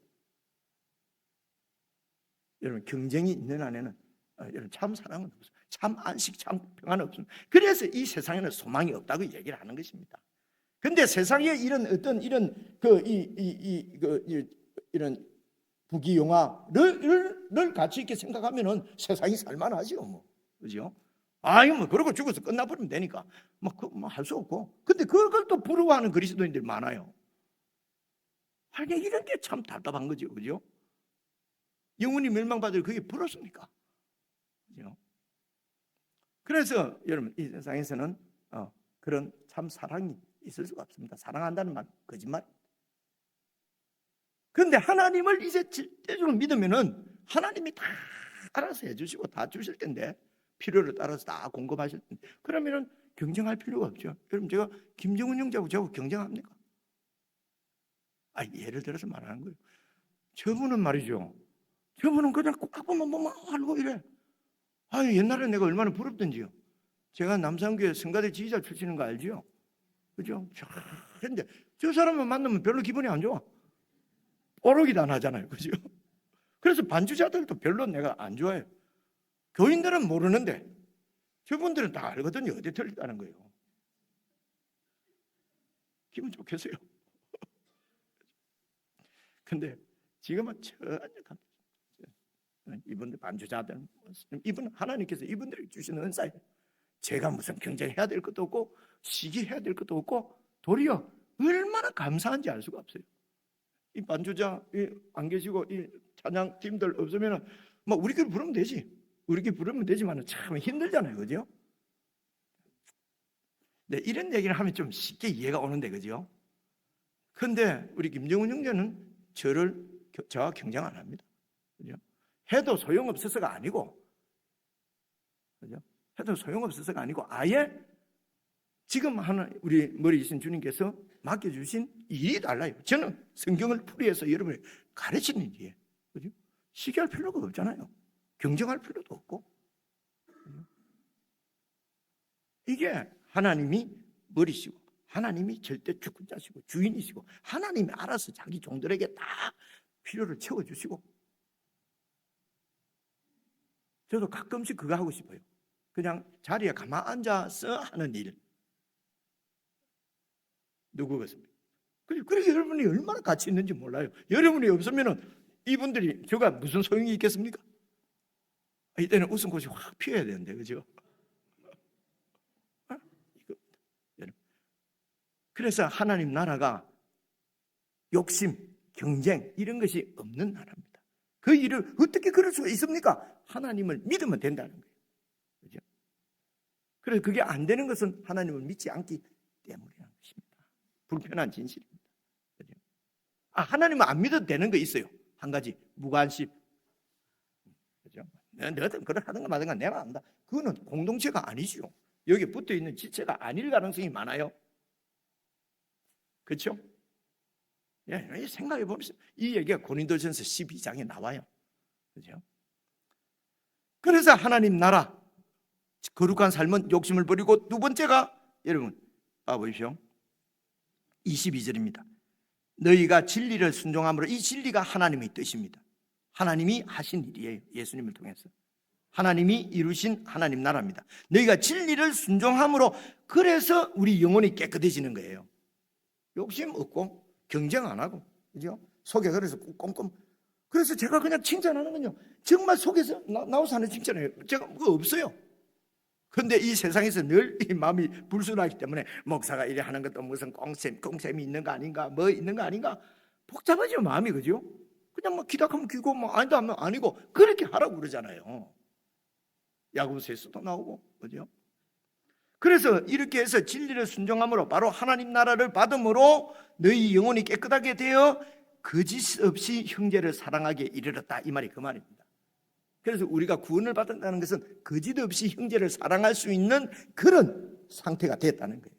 여러분, 경쟁이 있는 안에는 여러분 참 사랑은 없어요. 참 안식, 참 평안은 없습니다. 그래서 이 세상에는 소망이 없다고 얘기를 하는 것입니다. 근데 세상에 이런 어떤 이런 이런 부귀영화를 가치 있게 생각하면은 세상이 살만하지요, 뭐. 그죠? 뭐 그러고 죽어서 끝나버리면 되니까 뭐 할 수 없고. 근데 그걸 또 부러워하는 그리스도인들이 많아요. 아니, 이런 게 참 답답한 거죠, 그죠? 영혼이 멸망받을 그게 부럽습니까? 그죠? 그래서 여러분, 이 세상에서는 그런 참 사랑이 있을 수가 없습니다. 사랑한다는 말 거짓말. 그런데 하나님을 이제 절대적으로 믿으면은 하나님이 다 알아서 해주시고 다 주실 텐데, 필요를 따라서 다 공급하실 텐데, 그러면은 경쟁할 필요가 없죠. 여러분, 제가 김정은 형제하고 저하고 경쟁합니까? 예를 들어서 말하는 거예요. 저분은 말이죠, 저분은 그냥 꼭 보면 뭐만 하고 이래. 옛날에 내가 얼마나 부럽던지요. 제가 남산교회 성가대 지휘자 출신인 거 알지요? 그죠? 근데 저 사람만 만나면 별로 기분이 안 좋아. 오르기도 안 하잖아요. 그죠? 그래서 반주자들도 별로 내가 안 좋아해요. 교인들은 모르는데 저분들은 다 알거든요. 어디 틀렸다는 거예요. 기분 좋겠어요. 근데 지금은 전혀 이분들 반주자들, 이분 하나님께서 이분들이 주시는 은사예요. 제가 무슨 경쟁해야 될 것도 없고 시기해야 될 것도 없고 도리어 얼마나 감사한지 알 수가 없어요. 이 반주자 안 계시고 이 찬양팀들 없으면 뭐 우리끼리 부르면 되지. 우리끼리 부르면 되지만 참 힘들잖아요. 그죠? 네, 이런 얘기를 하면 좀 쉽게 이해가 오는데, 그죠? 근데 우리 김정은 형제는 저와 경쟁 안 합니다. 그죠? 해도 소용없어서가 아니고, 그죠? 해도 소용없어서가 아니고, 아예 지금 우리 머리 이신 주님께서 맡겨주신 일이 달라요. 저는 성경을 풀이해서 여러분을 가르치는 일이에요. 그죠? 시기할 필요가 없잖아요. 경쟁할 필요도 없고. 그죠? 이게 하나님이 머리시고, 하나님이 절대 주권자시고, 주인이시고, 하나님이 알아서 자기 종들에게 다 필요를 채워주시고. 저도 가끔씩 그거 하고 싶어요. 그냥 자리에 가만 앉아서 하는 일. 누구겠습니까? 그렇게 여러분이 얼마나 가치 있는지 몰라요. 여러분이 없으면 이분들이 저가 무슨 소용이 있겠습니까? 이때는 웃음꽃이 확 피어야 되는데, 그죠? 그래서 하나님 나라가 욕심, 경쟁 이런 것이 없는 나라입니다. 그 일을 어떻게 그럴 수가 있습니까? 하나님을 믿으면 된다는 거예요. 그죠? 그래서 그게 안 되는 것은 하나님을 믿지 않기 때문이라는 것입니다. 불편한 진실입니다. 그죠? 하나님을 안 믿어도 되는 거 있어요. 한 가지, 무관심. 그죠? 너든 그걸 하든가 마든가 내가 안다. 그거는 공동체가 아니죠. 여기 붙어 있는 지체가 아닐 가능성이 많아요. 그렇죠? 생각해 보면 이 얘기가 고린도전서 12장에 나와요. 그죠? 그래서 하나님 나라, 거룩한 삶은 욕심을 버리고, 두 번째가 여러분 봐보십시오. 22절입니다. 너희가 진리를 순종함으로, 이 진리가 하나님의 뜻입니다. 하나님이 하신 일이에요. 예수님을 통해서 하나님이 이루신 하나님 나라입니다. 너희가 진리를 순종함으로, 그래서 우리 영혼이 깨끗해지는 거예요. 욕심 없고 경쟁 안 하고, 그죠? 속에 그래서 꼼꼼. 그래서 제가 그냥 칭찬하는 건요, 정말 속에서 나와서 하는 칭찬이에요. 제가 그거 없어요. 그런데 이 세상에서 늘 이 마음이 불순하기 때문에 목사가 이래 하는 것도 무슨 꽁셈이 있는 거 아닌가, 뭐 있는 거 아닌가, 복잡하죠 마음이. 그죠? 그냥 뭐 기다하면 기고 뭐 아니다 하면 아니고 그렇게 하라고 그러잖아요. 야고보서에서도 나오고. 그죠? 그래서 이렇게 해서 진리를 순종함으로 바로 하나님 나라를 받음으로 너희 영혼이 깨끗하게 되어 거짓 없이 형제를 사랑하게 이르렀다, 이 말이 그 말입니다. 그래서 우리가 구원을 받았다는 것은 거짓 없이 형제를 사랑할 수 있는 그런 상태가 됐다는 거예요.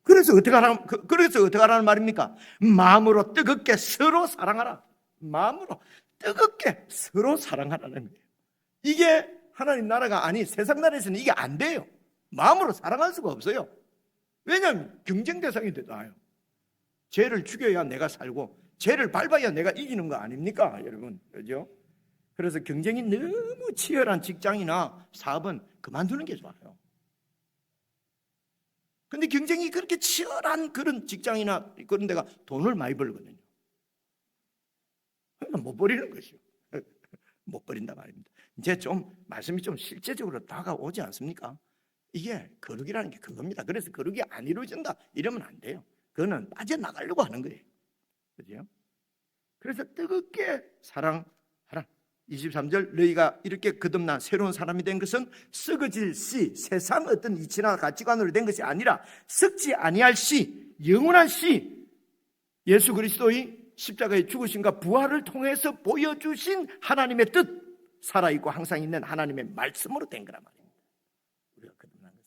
그래서 어떻게 하라는 말입니까? 마음으로 뜨겁게 서로 사랑하라. 마음으로 뜨겁게 서로 사랑하라는 거예요. 이게 하나님 나라가 아니 세상 나라에서는 이게 안 돼요. 마음으로 사랑할 수가 없어요. 왜냐하면 경쟁 대상이 되잖아요. 죄를 죽여야 내가 살고 죄를 밟아야 내가 이기는 거 아닙니까, 여러분? 그죠? 그래서 경쟁이 너무 치열한 직장이나 사업은 그만두는 게 좋아요. 근데 경쟁이 그렇게 치열한 그런 직장이나 그런 데가 돈을 많이 벌거든요. 그러니까 못 버리는 것이요. 못 버린다 말입니다. 이제 좀 말씀이 좀 실제적으로 다가오지 않습니까? 이게 거룩이라는 게 그겁니다. 그래서 거룩이 안 이루어진다 이러면 안 돼요. 그거는 빠져나가려고 하는 거예요. 그죠? 그래서 뜨겁게 사랑하라. 23절, 너희가 이렇게 거듭난 새로운 사람이 된 것은 썩어질 씨, 세상 어떤 이치나 가치관으로 된 것이 아니라 썩지 아니할 씨, 영원한 씨, 예수 그리스도의 십자가의 죽으심과 부활을 통해서 보여주신 하나님의 뜻, 살아있고 항상 있는 하나님의 말씀으로 된 거란 말입니다. 우리가 거듭난 것은.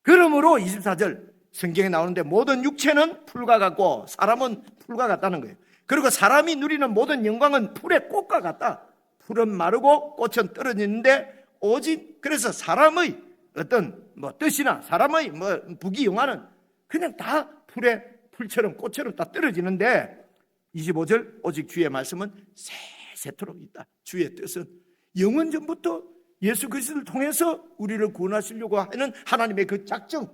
그러므로 24절 성경에 나오는데 모든 육체는 풀과 같고 사람은 풀과 같다는 거예요. 그리고 사람이 누리는 모든 영광은 풀의 꽃과 같다. 풀은 마르고 꽃은 떨어지는데 오직 그래서 사람의 어떤 뭐 뜻이나 사람의 뭐 부귀영화는 그냥 다 풀처럼 꽃처럼 다 떨어지는데 25절 오직 주의 말씀은 세세토록 있다. 주의 뜻은 영원 전부터 예수 그리스도를 통해서 우리를 구원하시려고 하는 하나님의 그 작정을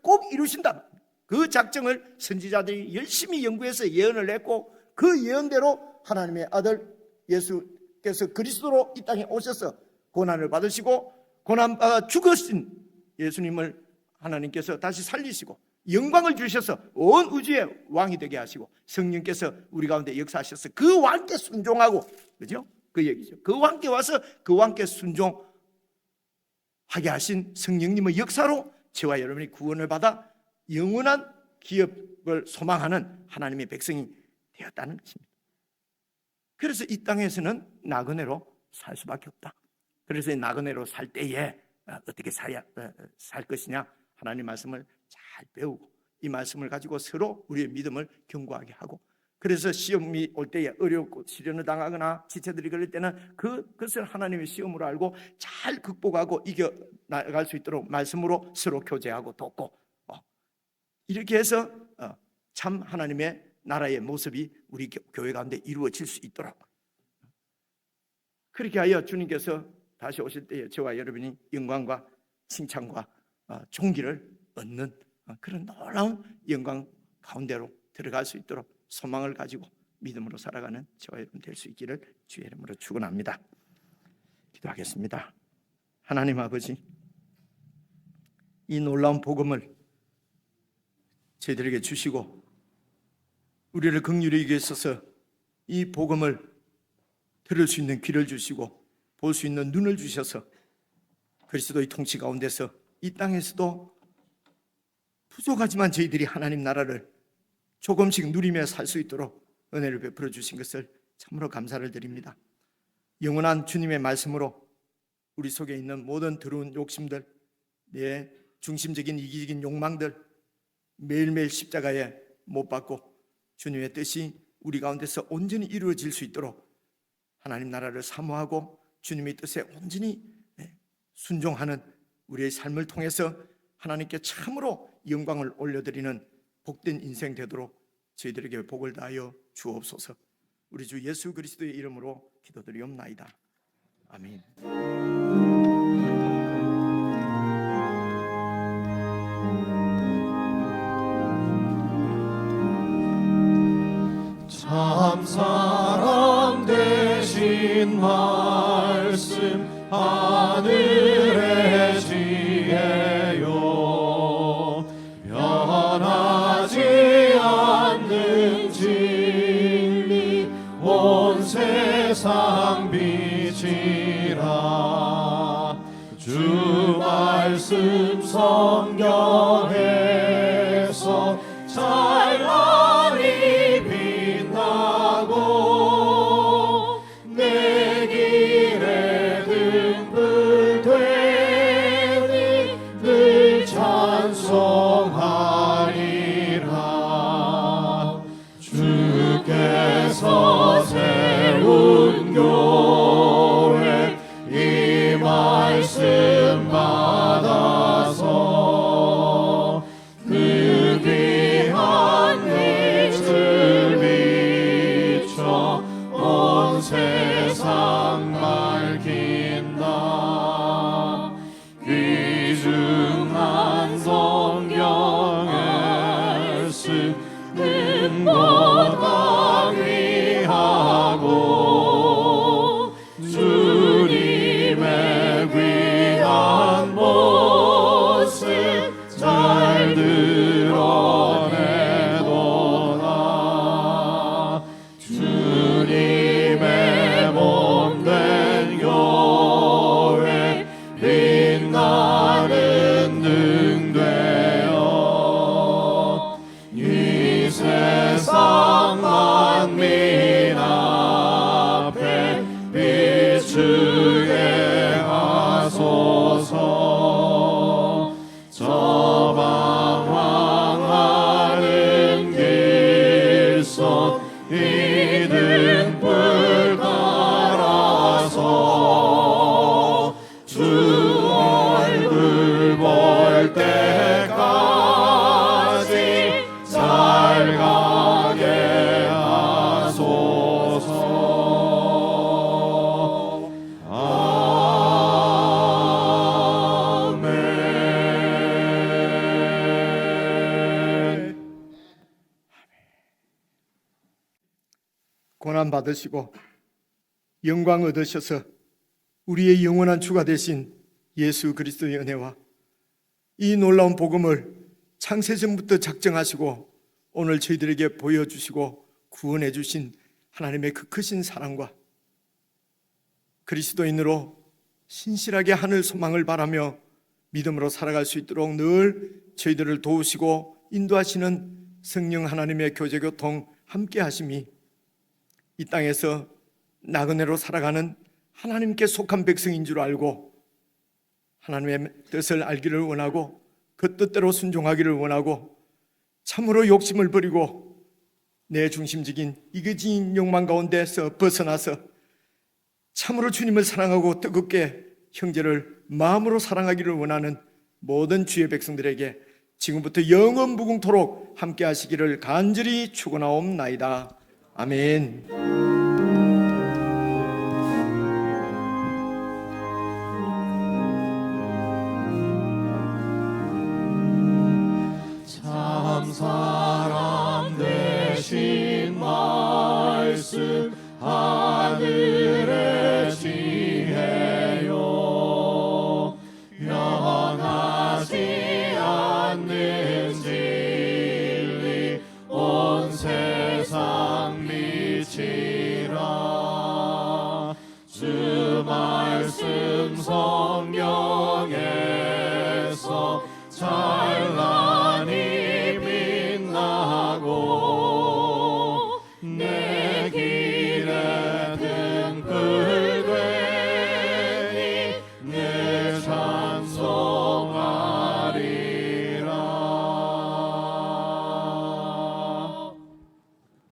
꼭 이루신다. 그 작정을 선지자들이 열심히 연구해서 예언을 했고 그 예언대로 하나님의 아들 예수께서 그리스도로 이 땅에 오셔서 고난을 받으시고 고난받아 죽으신 예수님을 하나님께서 다시 살리시고 영광을 주셔서 온 우주의 왕이 되게 하시고 성령께서 우리 가운데 역사하셔서 그 왕께 순종하고, 그죠? 그 얘기죠. 그 왕께 와서 그 왕께 순종하게 하신 성령님의 역사로 저와 여러분이 구원을 받아 영원한 기업을 소망하는 하나님의 백성이 되었다는 것입니다. 그래서 이 땅에서는 나그네로 살 수밖에 없다. 그래서 이 나그네로 살 때에 어떻게 살 것이냐, 하나님 말씀을 잘 배우고 이 말씀을 가지고 서로 우리의 믿음을 견고하게 하고, 그래서 시험이 올 때에 어렵고 시련을 당하거나 지체들이 걸릴 때는 그것을 하나님의 시험으로 알고 잘 극복하고 이겨나갈 수 있도록 말씀으로 서로 교제하고 돕고, 이렇게 해서 참 하나님의 나라의 모습이 우리 교회 가운데 이루어질 수 있도록, 그렇게 하여 주님께서 다시 오실 때에 저와 여러분이 영광과 칭찬과 존귀를 얻는 그런 놀라운 영광 가운데로 들어갈 수 있도록 소망을 가지고 믿음으로 살아가는 저와 여러분 될 수 있기를 주의 이름으로 축원합니다. 기도하겠습니다. 하나님 아버지, 이 놀라운 복음을 저희들에게 주시고 우리를 긍휼히 여기게 있어서 이 복음을 들을 수 있는 귀를 주시고 볼 수 있는 눈을 주셔서 그리스도의 통치 가운데서 이 땅에서도 부족하지만 저희들이 하나님 나라를 조금씩 누리며 살 수 있도록 은혜를 베풀어 주신 것을 참으로 감사를 드립니다. 영원한 주님의 말씀으로 우리 속에 있는 모든 더러운 욕심들, 내 중심적인 이기적인 욕망들 매일매일 십자가에 못 박고 주님의 뜻이 우리 가운데서 온전히 이루어질 수 있도록 하나님 나라를 사모하고 주님의 뜻에 온전히 순종하는 우리의 삶을 통해서 하나님께 참으로 영광을 올려드리는 복된 인생 되도록 저희들에게 복을 다하여 주옵소서. 우리 주 예수 그리스도의 이름으로 기도드리옵나이다. 아멘. 참 사람 되신 말씀 하늘의 지혜요 변하지 않는 진리 온 세상 빛이라 주 말씀 성경에서 찬란히 빛나고 내 길에 등불 되니 늘 찬송하리라 주께서 세운 교회 이 말씀 받아서 그 귀한 빛을 비춰 온 세상 밝힌다 귀중한 성경에 쓰는 것과 귀하고 주님의 귀한 모습 잘 드러내도다 주님의 몸된 교회 빛나는 등 되어 이 세상 만민 앞에 비추게 하소서 저방황하는 길속 이 등불 깔아서 주 얼굴 볼 때까지 잘 가게 하소서 아멘. 고난 받으시고 영광 얻으셔서 우리의 영원한 주가 되신 예수 그리스도의 은혜와 이 놀라운 복음을 창세전부터 작정하시고 오늘 저희들에게 보여주시고 구원해 주신 하나님의 그 크신 사랑과 그리스도인으로 신실하게 하늘 소망을 바라며 믿음으로 살아갈 수 있도록 늘 저희들을 도우시고 인도하시는 성령 하나님의 교제교통 함께 하심이 이 땅에서 나그네로 살아가는 하나님께 속한 백성인 줄 알고 하나님의 뜻을 알기를 원하고 그 뜻대로 순종하기를 원하고 참으로 욕심을 버리고 내 중심적인 이기적인 욕망 가운데서 벗어나서 참으로 주님을 사랑하고 뜨겁게 형제를 마음으로 사랑하기를 원하는 모든 주의 백성들에게 지금부터 영원 무궁토록 함께 하시기를 간절히 축원하옵나이다. 아멘. 참 사람 되신 말씀 하늘의 지혜요 변하지 않는 지